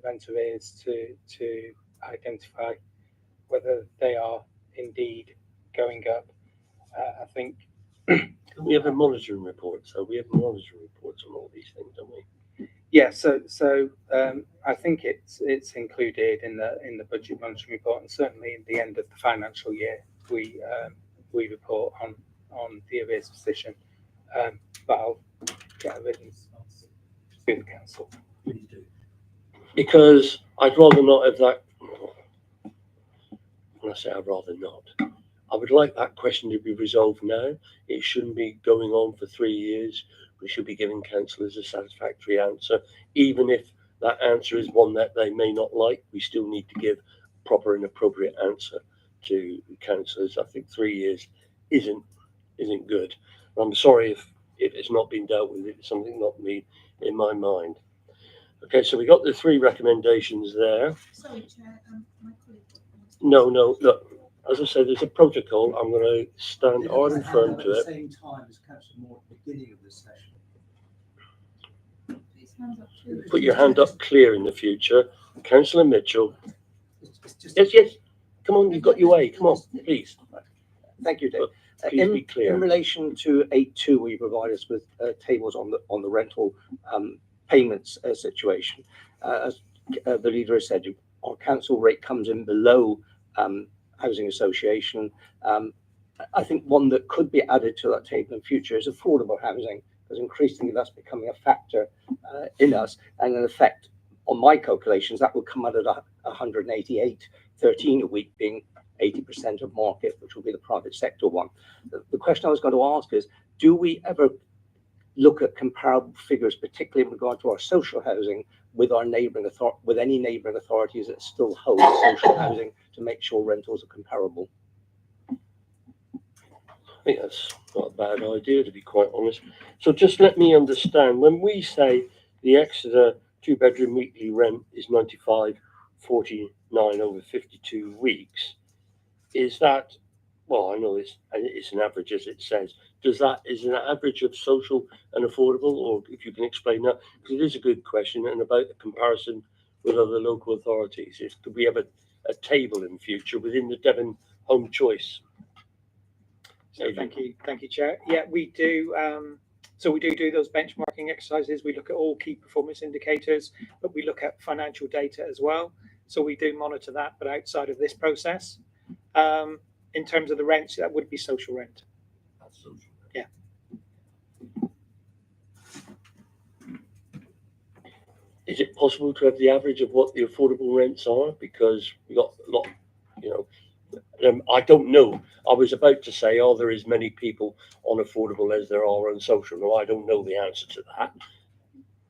rent arrears to identify whether they are indeed going up. I think we have a monitoring report, so we have monitoring reports on all these things, don't we? Yeah, so I think it's included in the budget monitoring report, and certainly at the end of the financial year we report on the arrears position. But I'll get a written response to the council. Please do. Because I'd rather not have that. When I say I'd rather not, I would like that question to be resolved now. It shouldn't be going on for 3 years. We should be giving councillors a satisfactory answer. Even if that answer is one that they may not like, we still need to give a proper and appropriate answer to councillors. I think 3 years isn't good. I'm sorry if it's not been dealt with. It's something not me in my mind. Okay, so we got the 3 recommendations there. Sorry, Chair. My colleague. No, look. As I said, there's a protocol. I'm going to stand hard and firm to it. At the same time as Councillor Moore at the beginning of this session. Put your hand up clear in the future. Councillor Mitchell. Yes. Come on, you've got your way. Come on, please. Thank you, Dave. Please be clear. In relation to 8.2, where you provide us with tables on the rental payments situation, as the leader has said, our council rate comes in below housing association. I think one that could be added to that table in future is affordable housing, because increasingly that's becoming a factor in us, and in effect, on my calculations, that would come out at 188.13 a week, being 80% of market, which will be the private sector one. The question I was going to ask is, do we ever look at comparable figures, particularly in regard to our social housing, with our with any neighbouring authorities that still hold social housing, to make sure rentals are comparable? I think that's not a bad idea, to be quite honest. So just let me understand, when we say the Exeter 2-bedroom weekly rent is 95.49 over 52 weeks, is that, well, I know it's an average, as it says. Is an average of social and affordable, or if you can explain that, because it is a good question, and about the comparison with other local authorities. Could we have a table in future within the Devon Home Choice? So thank you, Chair. Yeah, we do. So we do those benchmarking exercises. We look at all key performance indicators, but we look at financial data as well. So we do monitor that, but outside of this process. In terms of the rents, that would be social rent. That's social. Yeah. Is it possible to have the average of what the affordable rents are? Because we got a lot, I don't know. I was about to say, are there as many people on affordable as there are on social? No, I don't know the answer to that.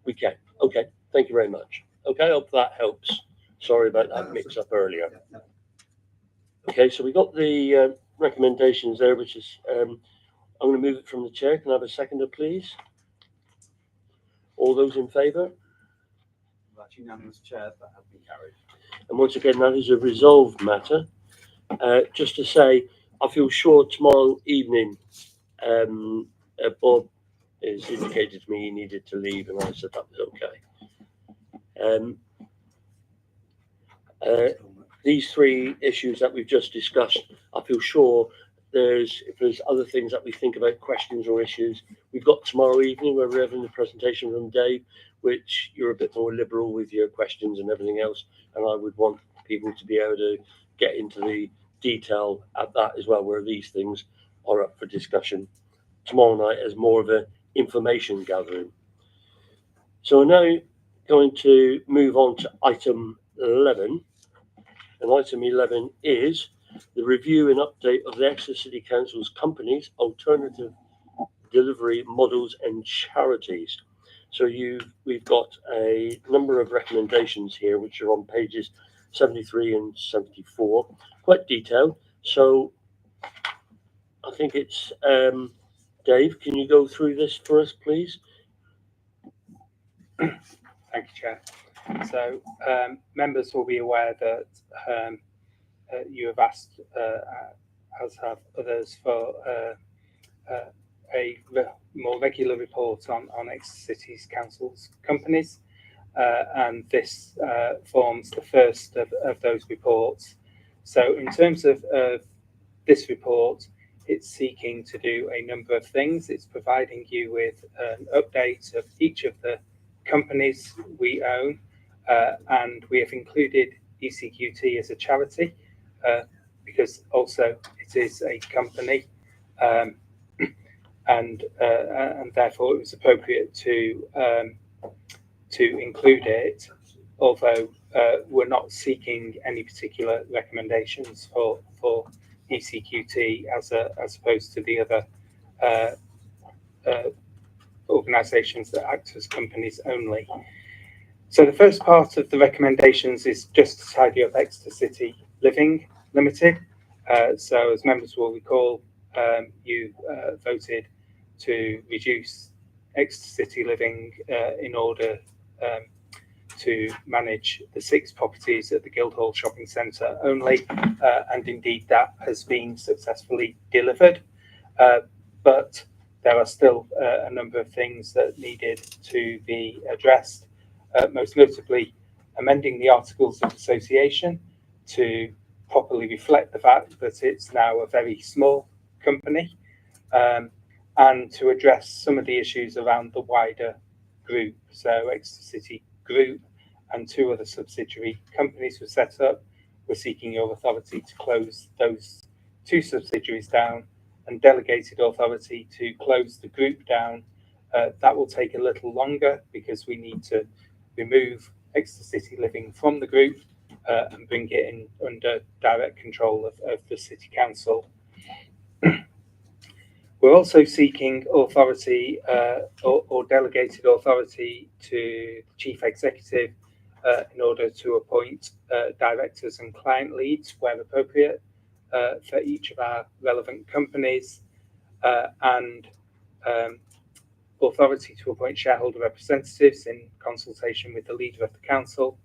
We can. Okay. Thank you very much. Okay. I hope that helps. Sorry about that mix up earlier. Okay. So we got the recommendations there, which is, I'm going to move it from the chair. Can I have a seconder, please? All those in favour? That's unanimous, Chair. That has been carried. And once again, that is a resolved matter. Just to say, I feel sure tomorrow evening, Bob has indicated to me he needed to leave, and I said that was okay. These three issues that we've just discussed, I feel sure if there's other things that we think about, questions or issues, we've got tomorrow evening where we're having the presentation from Dave, which you're a bit more liberal with your questions and everything else, and I would want people to be able to get into the detail at that as well, where these things are up for discussion tomorrow night as more of an information gathering. So we're now going to move on to item 11, and item 11 is the review and update of the Exeter City Council's companies, alternative delivery models and charities. So we've got a number of recommendations here, which are on pages 73 and 74, quite detailed. So I think it's Dave, can you go through this for us, please? Thank you, Chair. So members will be aware that you have asked, as have others, for a more regular report on Exeter City Council's companies, and this forms the first of those reports. So in terms of this report, it's seeking to do a number of things. It's providing you with an update of each of the companies we own, and we have included ECQT as a charity because also it is a company, and therefore it was appropriate to include it, although we're not seeking any particular recommendations for ECQT as opposed to the other organisations that act as companies only. So the first part of the recommendations is just to tidy up Exeter City Living Limited. So as members will recall, you voted to reduce Exeter City Living in order to manage the 6 properties at the Guildhall Shopping Centre only, and indeed that has been successfully delivered. But there are still a number of things that needed to be addressed, most notably amending the Articles of Association to properly reflect the fact that it's now a very small company, and to address some of the issues around the wider group. So Exeter City Group and 2 other subsidiary companies were set up. We're seeking your authority to close those 2 subsidiaries down and delegated authority to close the group down. That will take a little longer because we need to remove Exeter City Living from the group and bring it in under direct control of the City Council. We're also seeking authority or delegated authority to the Chief Executive in order to appoint directors and client leads where appropriate for each of our relevant companies, and authority to appoint shareholder representatives in consultation with the leader of the council.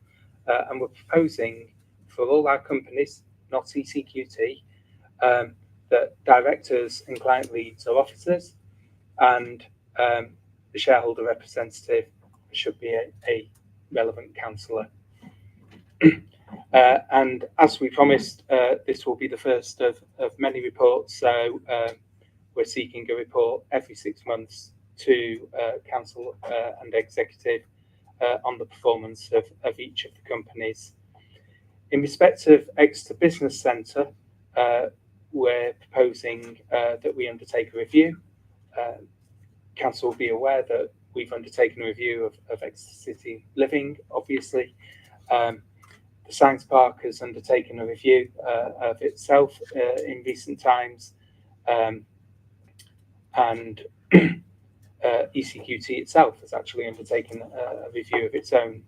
And we're proposing for all our companies, not CCQT, that directors and client leads are officers, and the shareholder representative should be a relevant councillor. And as we promised, this will be the first of many reports. So we're seeking a report every 6 months to council and executive on the performance of each of the companies. In respect of Exeter Business Centre, we're proposing that we undertake a review. Council will be aware that we've undertaken a review of Exeter City Living, obviously. The Science Park has undertaken a review of itself in recent times, and ECQT itself has actually undertaken a review of its own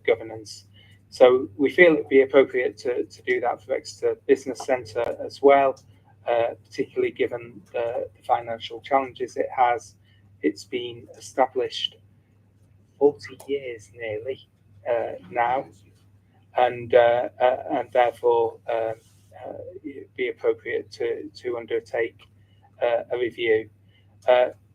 governance. So we feel it would be appropriate to do that for Exeter Business Centre as well, particularly given the financial challenges it has. It's been established 40 years nearly now, and therefore it'd be appropriate to undertake a review.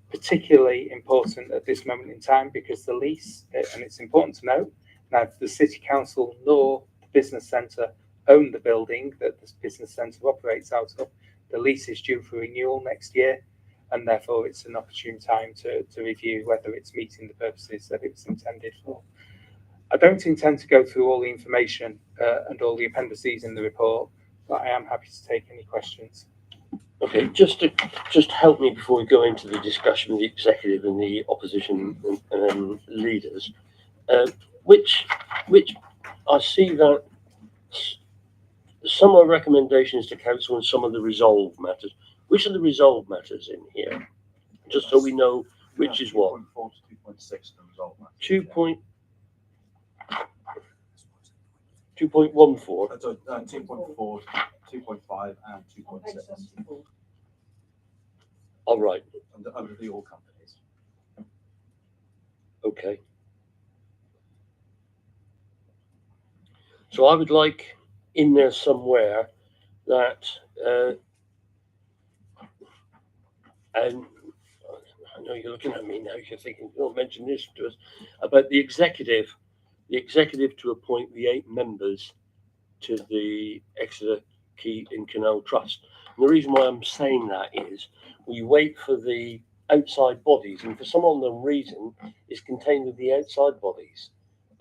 Particularly important at this moment in time because the lease, and it's important to note, neither the City Council nor the Business Centre own the building that this Business Centre operates out of. The lease is due for renewal next year, and therefore it's an opportune time to review whether it's meeting the purposes that it was intended for. I don't intend to go through all the information and all the appendices in the report, but I am happy to take any questions. Okay, just help me before we go into the discussion with the executive and the opposition leaders. Which I see that some are recommendations to council and some of the resolved matters. Which are the resolved matters in here? Just so we know which is what. 2.4 to 2.6 the resolved matters. 2.14. 2.4, 2.5 and 2.6. All right. Under the all companies. Okay. So I would like in there somewhere that, and I know you're looking at me now, you're thinking, don't mention this to us, about the executive to appoint the 8 members to the Exeter Quay and Canal Trust. And the reason why I'm saying that is we wait for the outside bodies, and for some unknown reason, it's contained with the outside bodies,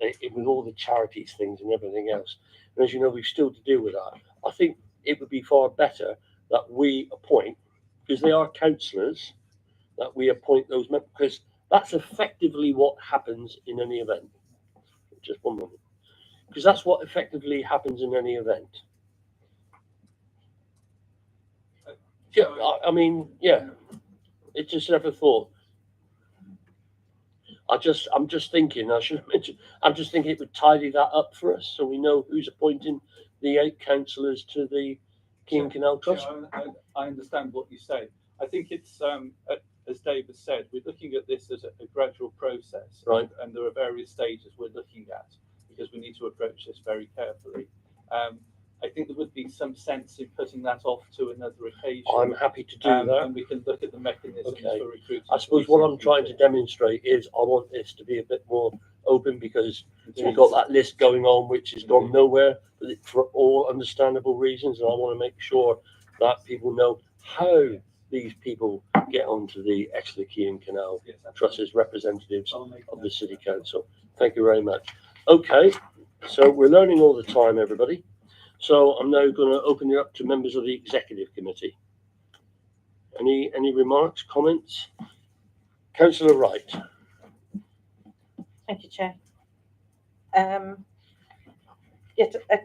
with all the charities things and everything else. And as you know, we've still to deal with that. I think it would be far better that we appoint, because they are councillors, that we appoint those members, because that's effectively what happens in any event. Just one moment. Because that's what effectively happens in any event. Yeah, I mean, yeah. It's just never thought. I'm just thinking, I should have mentioned, I'm just thinking it would tidy that up for us so we know who's appointing the 8 councillors to the Quay and Canal Trust. I understand what you say. I think it's, as David said, we're looking at this as a gradual process. Right. And there are various stages we're looking at because we need to approach this very carefully. I think there would be some sense in putting that off to another occasion. I'm happy to do that. And we can look at the mechanisms for recruiting. I suppose what I'm trying to demonstrate is I want this to be a bit more open because we've got that list going on which has gone nowhere for all understandable reasons, and I want to make sure that people know how these people get onto the Exeter Quay and Canal Trust as representatives of the City Council. Thank you very much. Okay, so we're learning all the time, everybody. So I'm now going to open it up to members of the Executive Committee. Any remarks, comments? Councillor Wright. Thank you, Chair. Yet a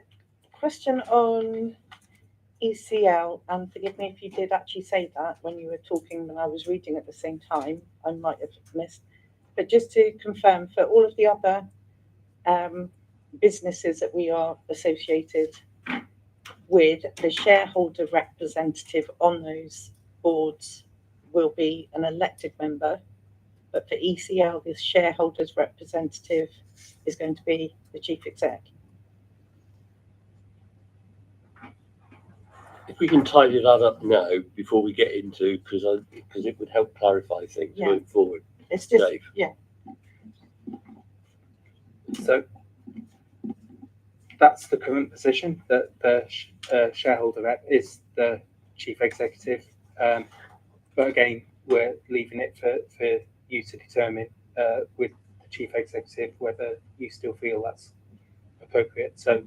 question on ECL, and forgive me if you did actually say that when you were talking when I was reading at the same time, I might have missed. But just to confirm, for all of the other businesses that we are associated with, the shareholder representative on those boards will be an elected member, but for ECL, the shareholders representative is going to be the chief exec. If we can tidy that up now before we get into, because it would help clarify things going forward. It's just, Dave. yeah. So that's the current position, that the shareholder rep is the chief executive. But again, we're leaving it for you to determine with the chief executive whether you still feel that's appropriate. So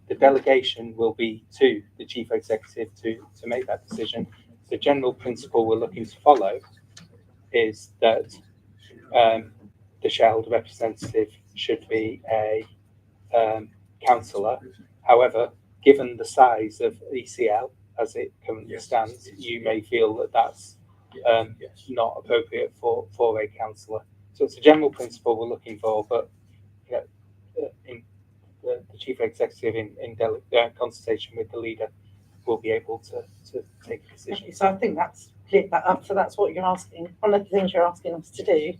the delegation will be to the chief executive to make that decision. The general principle we're looking to follow is that the shareholder representative should be a councillor. However, given the size of ECL as it currently stands, you may feel that that's not appropriate for a councillor. So it's a general principle we're looking for, but in the chief executive in consultation with the leader will be able to take a decision. Okay, so I think that's cleared that up. So that's what you're asking. One of the things you're asking us to do.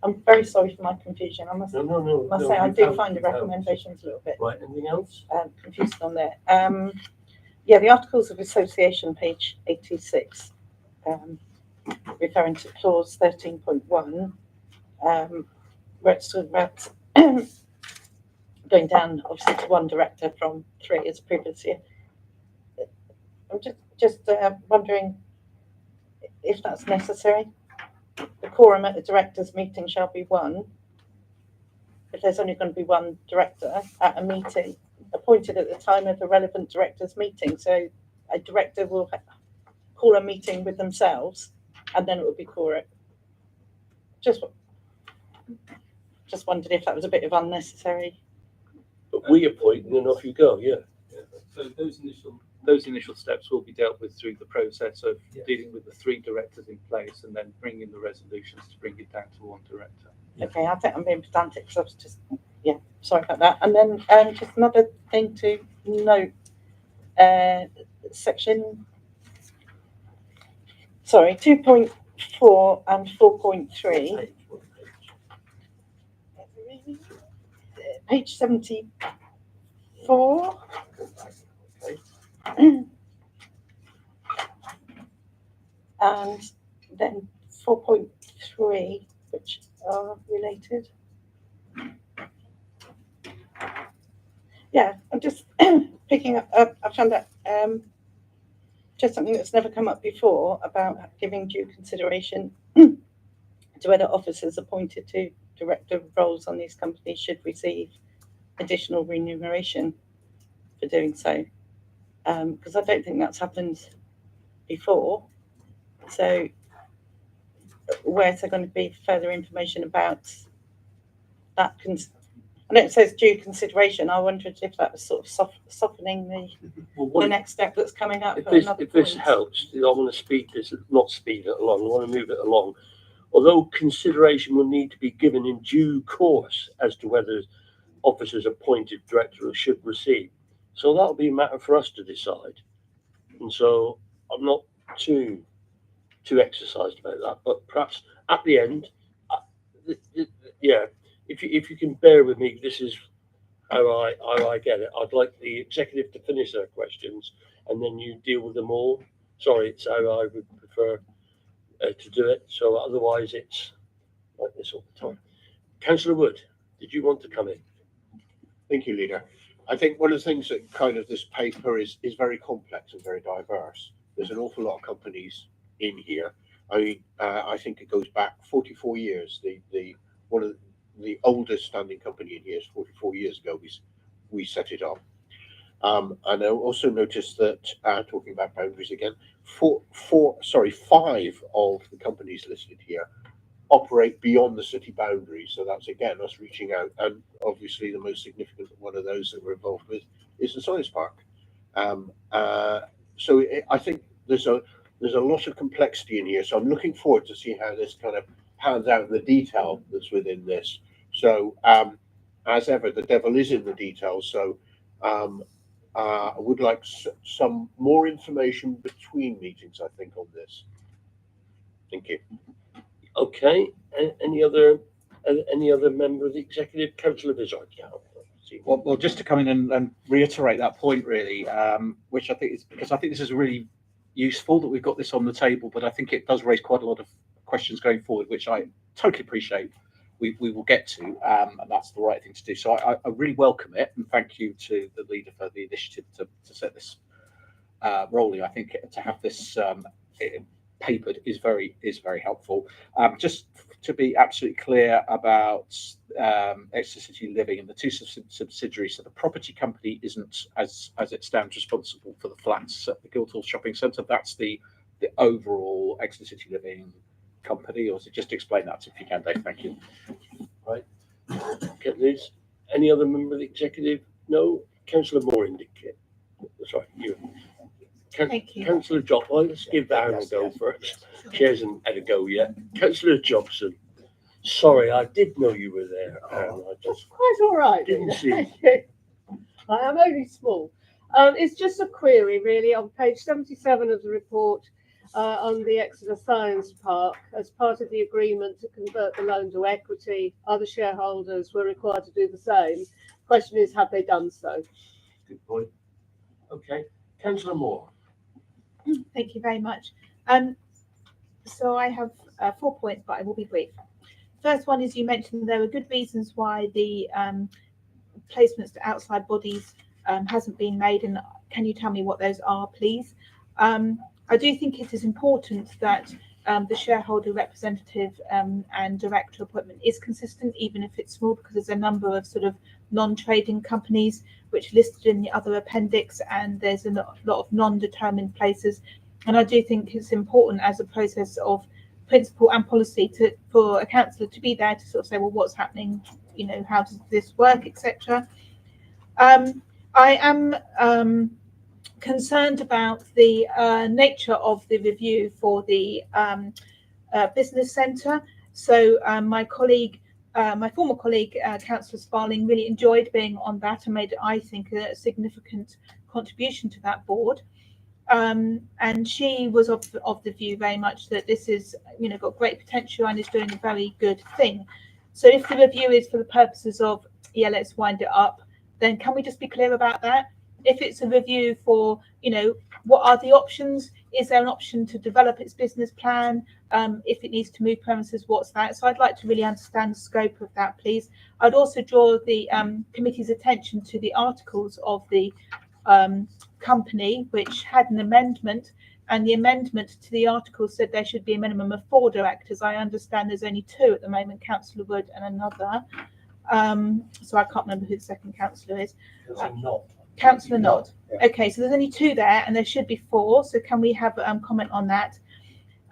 I'm very sorry for my confusion. I must say I do find the recommendations a little bit right. Anything else? Confused on there. Yeah, the Articles of Association, page 86, referring to clause 13.1, where it's talking about going down obviously to one director from 3 as previously. I'm just wondering if that's necessary. The quorum at the directors' meeting shall be 1. If there's only going to be 1 director at a meeting appointed at the time of the relevant directors' meeting, so a director will call a meeting with themselves, and then it would be quorum. Just wondered if that was a bit of unnecessary. But we appoint, and then off you go. Yeah. So those initial steps will be dealt with through the process of dealing with the 3 directors in place, and then bringing the resolutions to bring it down to 1 director. Okay, I think I'm being pedantic because I was just, sorry about that. And then just another thing to note, section 2.4 and 4.3, page 74. And then 4.3, which are related. Yeah, I'm just picking up. I found that just something that's never come up before about giving due consideration to whether officers appointed to director roles on these companies should receive additional remuneration for doing so. Because I don't think that's happened before. So where's there going to be further information about that? I know it says due consideration. I wondered if that was sort of softening the next step that's coming up. If this helps, I want to not speed it along. I want to move it along. Although consideration will need to be given in due course as to whether officers appointed director should receive. So that'll be a matter for us to decide. And so I'm not too exercised about that, but perhaps at the end, if you can bear with me, this is how I get it. I'd like the executive to finish their questions and then you deal with them all. Sorry, it's how I would prefer to do it. So otherwise it's like this all the time. Councillor Wood, did you want to come in? Thank you, Leader. I think one of the things that kind of this paper is very complex and very diverse. There's an awful lot of companies in here. I mean, I think it goes back 44 years. The one of the oldest standing company in here is 44 years ago. We set it up. And I also noticed that, talking about boundaries again, five of the companies listed here operate beyond the city boundaries. So that's again us reaching out, and obviously the most significant one of those that we're involved with is the science park. I think there's a lot of complexity in here. So I'm looking forward to see how this kind of pans out in the detail that's within this. So as ever, the devil is in the details. So I would like some more information between meetings, I think, on this. Thank you. Okay. Any other member of the executive? Councillor Vizard. Yeah. Well, just to come in and reiterate that point, really, which I think is because I think this is really useful that we've got this on the table, but I think it does raise quite a lot of questions going forward, which I totally appreciate. We will get to, and that's the right thing to do. So I really welcome it, and thank you to the leader for the initiative to set this rolling. I think to have this papered is very helpful. Just to be absolutely clear about Exeter City Living and the two subsidiaries, so the property company isn't, as it stands, responsible for the flats at the Guildhall Shopping Centre. That's the overall Exeter City Living company. Or just explain that if you can, Dave. Thank you. Right. Get this. Any other member of the executive? No. Councillor Moore indicate. Sorry, you. Thank you. Councillor Johnson. Well, let's give Anne a go first. She hasn't had a go yet. Councillor Jobson. Sorry, I did know you were there. I just Quite all right. didn't see. I am only small. It's just a query, really, on page 77 of the report on the Exeter Science Park. As part of the agreement to convert the loan to equity, other shareholders were required to do the same. Question is, have they done so? Good point. Okay. Councillor Moore. Thank you very much. So I have 4 points, but I will be brief. First one is you mentioned there were good reasons why the placements to outside bodies hasn't been made, and can you tell me what those are, please? I do think it is important that the shareholder representative and director appointment is consistent, even if it's small, because there's a number of sort of non-trading companies which are listed in the other appendix, and there's a lot of non-determined places. And I do think it's important as a process of principle and policy for a councillor to be there to sort of say, well, what's happening, you know, how does this work, etc. I am concerned about the nature of the review for the business centre. So my former colleague, Councillor Sparling, really enjoyed being on that and made, I think, a significant contribution to that board. And she was of the view very much that this is, you know, got great potential and is doing a very good thing. So if the review is for the purposes of, yeah, let's wind it up, then can we just be clear about that? If it's a review for, you know, what are the options? Is there an option to develop its business plan? If it needs to move premises, what's that? So I'd like to really understand the scope of that, please. I'd also draw the committee's attention to the articles of the company, which had an amendment, and the amendment to the article said there should be a minimum of 4 directors. I understand there's only 2 at the moment, Councillor Wood and another. So I can't remember who the second councillor is. Councillor Nod. Yeah. Okay, so there's only 2 there, and there should be 4. So can we have comment on that?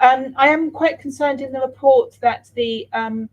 I am quite concerned in the report that the in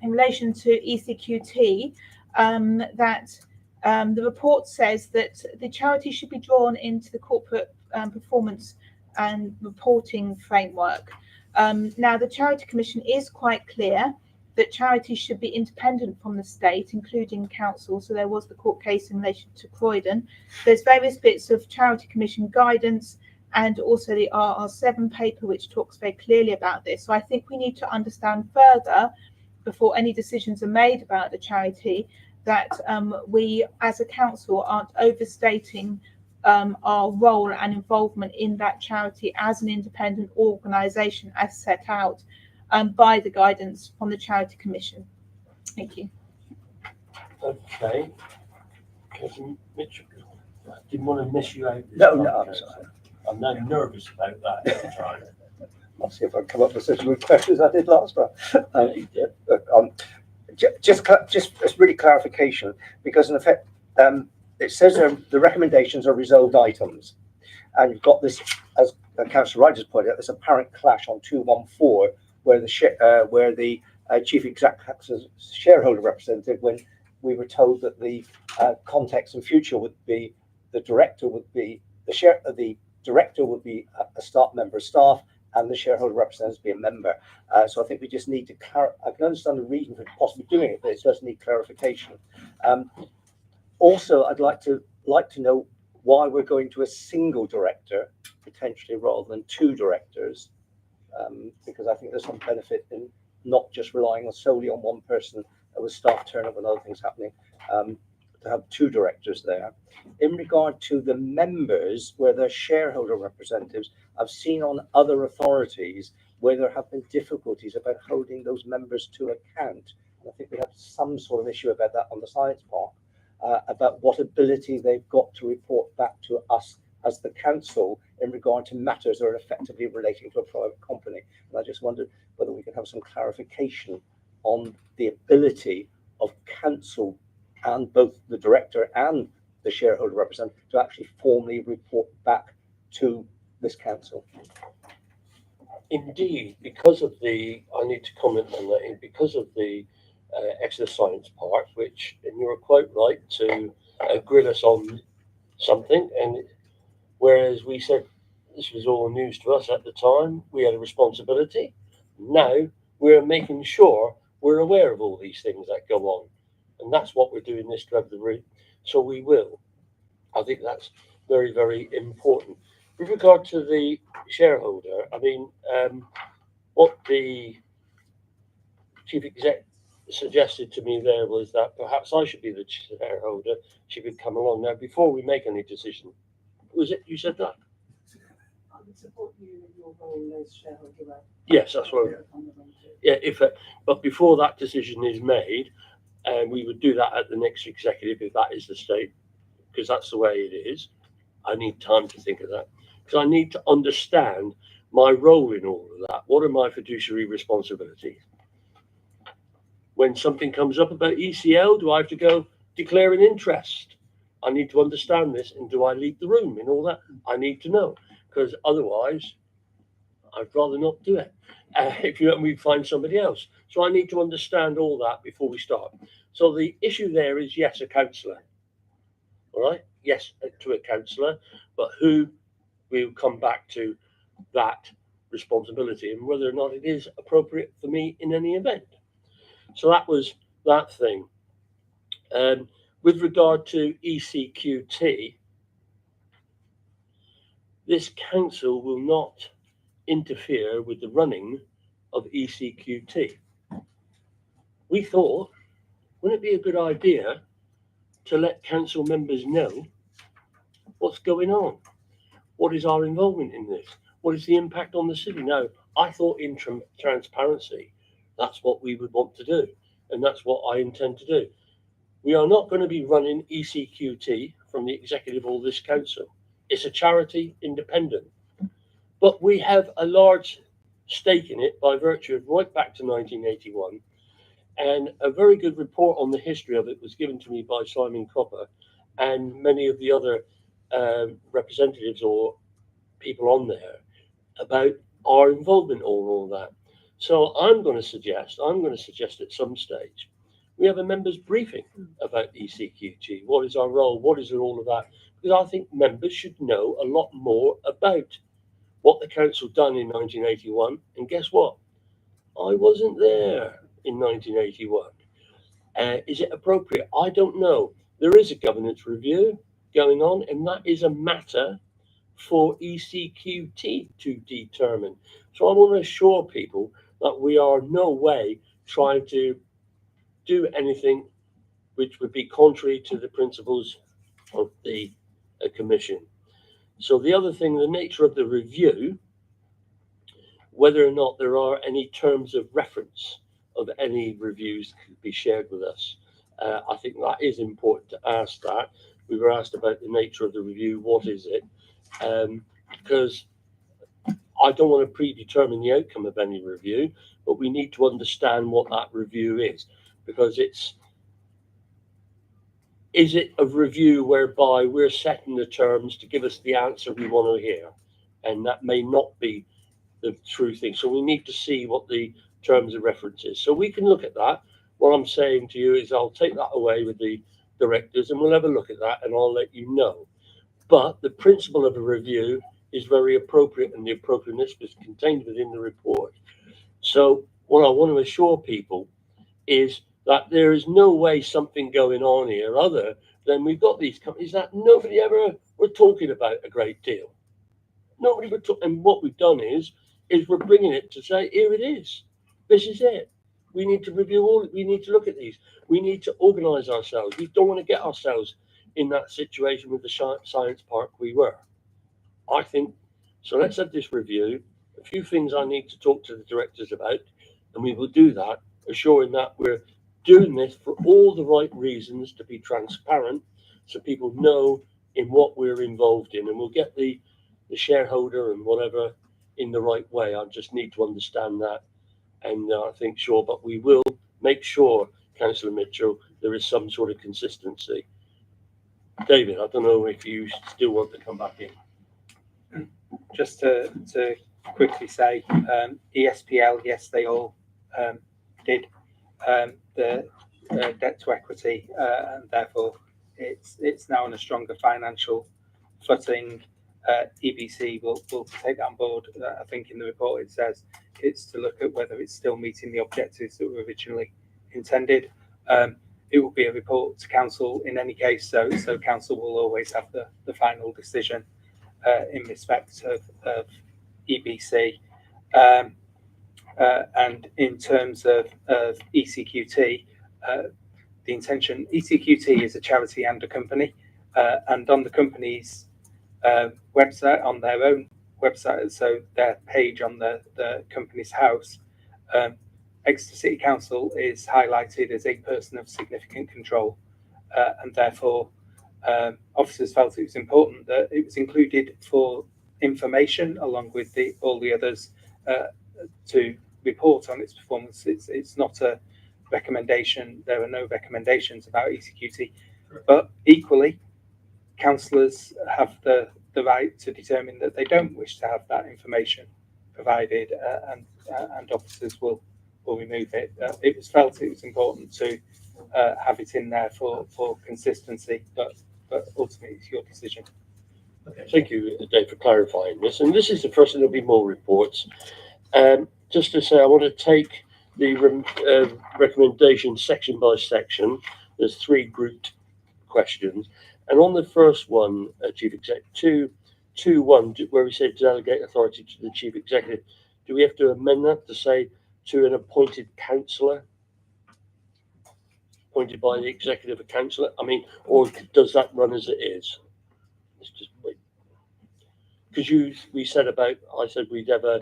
relation to ECQT that the report says that the charity should be drawn into the corporate performance and reporting framework. Now, the Charity Commission is quite clear that charities should be independent from the state, including council. So there was the court case in relation to Croydon. There's various bits of Charity Commission guidance and also the RR7 paper, which talks very clearly about this. So I think we need to understand further before any decisions are made about the charity that we as a council aren't overstating our role and involvement in that charity as an independent organisation as set out by the guidance from the Charity Commission. Thank you. Okay. Cousin Mitchell, I didn't want to miss you out. No, I'm sorry. I'm now nervous about that every time. I'll see if I can come up with such good questions as I did last time. Just as really clarification, because in effect, it says the recommendations are resolved items, and you've got this, as Councillor Wright has pointed out, this apparent clash on 214, where the chief exec acts as shareholder representative, when we were told that the context and future would be the director would be the director would be a staff member of staff, and the shareholder representative be a member. So I think we just need to I can understand the reason for possibly doing it, but it does need clarification. Also, I'd like to know why we're going to a single director potentially rather than two directors, because I think there's some benefit in not just relying solely on one person with staff turnover and other things happening, to have two directors there. In regard to the members, where they're shareholder representatives, I've seen on other authorities where there have been difficulties about holding those members to account. And I think we have some sort of issue about that on the science park, about what ability they've got to report back to us as the council in regard to matters that are effectively relating to a private company. And I just wondered whether we could have some clarification on the ability of council and both the director and the shareholder representative to actually formally report back to this council. Indeed, because of the, I need to comment on that, because of the Exeter Science Park, which, and you're quite right to grill us on something, and whereas we said this was all news to us at the time, we had a responsibility. Now we're making sure we're aware of all these things that go on, and that's what we're doing this to have the route. So we will. I think that's very, very important. With regard to the shareholder, I mean, what the chief exec suggested to me there was that perhaps I should be the shareholder. She would come along. Now, before we make any decision, was it you said that? I would support you in your role as shareholder rep. Yes, that's what. Yeah, but before that decision is made, we would do that at the next executive if that is the state, because that's the way it is. I need time to think of that, because I need to understand my role in all of that. What are my fiduciary responsibilities? When something comes up about ECL, do I have to go declare an interest? I need to understand this, and do I leave the room and all that? I need to know, because otherwise, I'd rather not do it. If you let me find somebody else. So I need to understand all that before we start. So the issue there is, yes, a councillor. All right, yes, to a councillor, but who will come back to that responsibility and whether or not it is appropriate for me in any event. So that was that thing. With regard to ECQT, this council will not interfere with the running of ECQT. We thought, wouldn't it be a good idea to let council members know what's going on? What is our involvement in this? What is the impact on the city? Now, I thought in transparency, that's what we would want to do. And that's what I intend to do. We are not going to be running ECQT from the executive or this council. It's a charity independent. But we have a large stake in it by virtue of right back to 1981. And a very good report on the history of it was given to me by Simon Copper and many of the other representatives or people on there about our involvement in all that. So I'm going to suggest at some stage, we have a members briefing about ECQT. What is our role? What is it all about? Because I think members should know a lot more about what the council done in 1981. And guess what? I wasn't there in 1981. Is it appropriate? I don't know. There is a governance review going on, and that is a matter for ECQT to determine. So I want to assure people that we are in no way trying to do anything which would be contrary to the principles of the commission. So the other thing, the nature of the review, whether or not there are any terms of reference of any reviews could be shared with us. I think that is important to ask that. We were asked about the nature of the review, what is it? because I don't want to predetermine the outcome of any review, but we need to understand what that review is, because is it a review whereby we're setting the terms to give us the answer we want to hear? And that may not be the true thing. So we need to see what the terms of reference is. So we can look at that. What I'm saying to you is I'll take that away with the directors and we'll have a look at that and I'll let you know. But the principle of a review is very appropriate and the appropriateness was contained within the report. So what I want to assure people is that there is no way something going on here other than we've got these companies that nobody ever were talking about a great deal. Nobody would talk, and what we've done is we're bringing it to say, here it is. This is it. We need to review all. We need to look at these. We need to organise ourselves. We don't want to get ourselves in that situation with the science park we were. I think so. Let's have this review. A few things I need to talk to the directors about, and we will do that, assuring that we're doing this for all the right reasons to be transparent, so people know in what we're involved in, and we'll get the shareholder and whatever in the right way. I just need to understand that, and I think sure, but we will make sure, Councillor Mitchell, there is some sort of consistency. David, I don't know if you still want to come back in. Just to quickly say, ESPL, yes, they all did the debt to equity, and therefore it's now on a stronger financial footing. EBC will take that on board. I think in the report it says it's to look at whether it's still meeting the objectives that were originally intended. It will be a report to council in any case, so council will always have the final decision in respect of EBC. And in terms of ECQT, the intention, ECQT is a charity and a company, and on the company's website, on their own website, so their page on the company's house, Exeter City Council is highlighted as a person of significant control, and therefore officers felt it was important that it was included for information along with all the others to report on its performance. It's not a recommendation. There are no recommendations about ECQT, but equally, councillors have the right to determine that they don't wish to have that information provided, and officers will remove it. It was felt it was important to have it in there for consistency, but ultimately it's your decision. Okay, thank you, Dave, for clarifying this. And this is the first, and there'll be more reports. Just to say, I want to take the recommendation section by section. There's 3 grouped questions. And on the first one, Chief Exec, 2.1, where we say delegate authority to the Chief Executive, do we have to amend that to say to an appointed councillor? Appointed by the executive of councillor? I mean, or does that run as it is? Let's just wait. Because we said about, I said we'd have a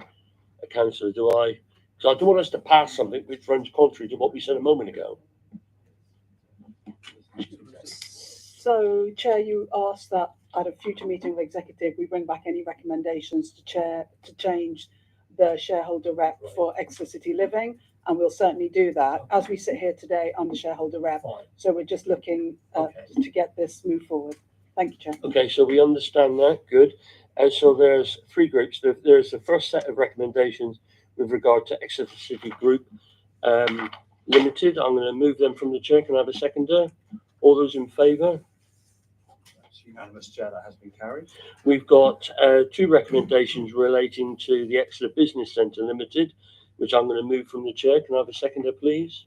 councillor, do I? Because I don't want us to pass something which runs contrary to what we said a moment ago. So, Chair, you asked that at a future meeting of executive, we bring back any recommendations to Chair to change the shareholder rep for Exeter City Living, and we'll certainly do that. As we sit here today, I'm the shareholder rep, so we're just looking to get this moved forward. Thank you, Chair. Okay, so we understand that. Good. So there's 3 groups. There's the first set of recommendations with regard to Exeter City Group Limited. I'm going to move them from the chair. Can I have a seconder? All those in favour? That's unanimous, Chair. That has been carried. We've got 2 recommendations relating to the Exeter Business Centre Limited, which I'm going to move from the chair. Can I have a seconder, please?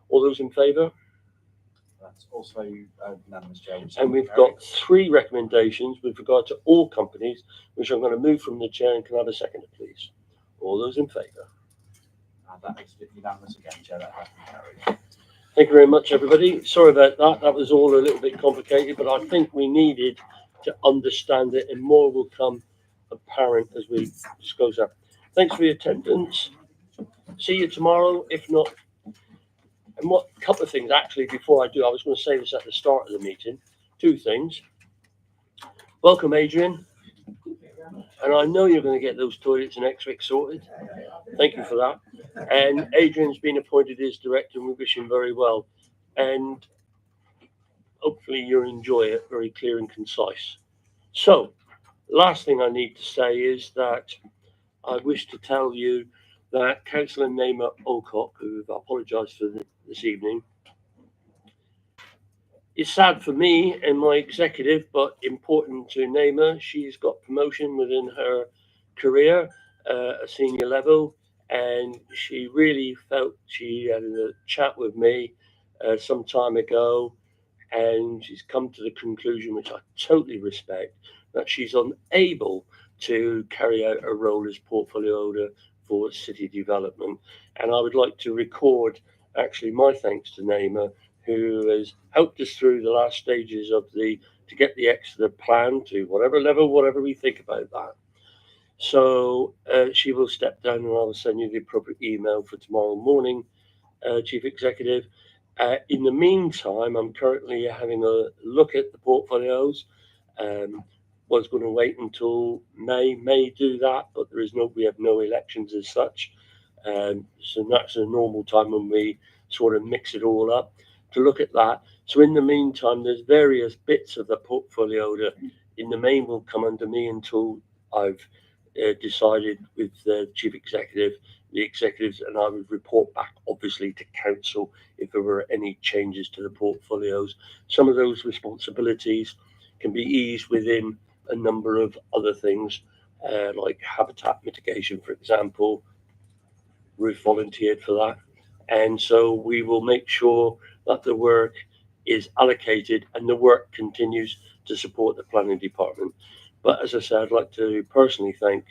All those in favour? That's also unanimous, Chair. And we've got 3 recommendations with regard to all companies, which I'm going to move from the chair. And can I have a seconder, please? All those in favour? That makes it unanimous again, Chair. That has been carried. Thank you very much, everybody. Sorry about that. That was all a little bit complicated, but I think we needed to understand it, and more will come apparent as we disclose that. Thanks for your attendance. See you tomorrow, if not. And what couple of things actually before I do, I was going to say this at the start of the meeting. 2 things. Welcome, Adrian. and I know you're going to get those toilets in Exeter sorted. Thank you for that. And Adrian's been appointed as director, and we wish him very well. And hopefully you'll enjoy it, very clear and concise. So, last thing I need to say is that I wish to tell you that Councillor Naima Alcock, who I've apologised for this evening, it's sad for me and my executive, but important to Naima. She's got promotion within her career, a senior level, and she really felt she had a chat with me some time ago, and she's come to the conclusion, which I totally respect, that she's unable to carry out her role as portfolio holder for city development. And I would like to record actually my thanks to Naima, who has helped us through the last stages of to get the Exeter plan to whatever level, whatever we think about that. So she will step down, and I will send you the appropriate email for tomorrow morning, Chief Executive. In the meantime, I'm currently having a look at the portfolios. Was going to wait until May do that, but we have no elections as such. So that's a normal time when we sort of mix it all up to look at that. So in the meantime, there's various bits of the portfolio that in the main will come under me until I've decided with the chief executive, the executives, and I would report back obviously to council if there were any changes to the portfolios. Some of those responsibilities can be eased within a number of other things, like habitat mitigation, for example. Ruth volunteered for that. And so we will make sure that the work is allocated and the work continues to support the planning department. But as I said, I'd like to personally thank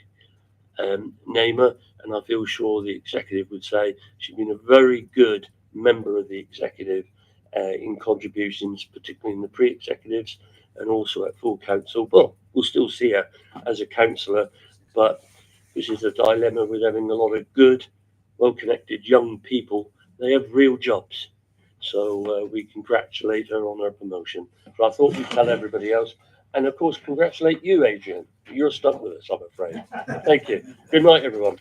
Naima, and I feel sure the executive would say she's been a very good member of the executive in contributions, particularly in the pre-executives and also at full council. Well, we'll still see her as a councillor, but this is a dilemma with having a lot of good, well-connected young people. They have real jobs. So we congratulate her on her promotion. But I thought we'd tell everybody else. And of course, congratulate you, Adrian. You're stuck with us, I'm afraid. Thank you. Good night, everyone.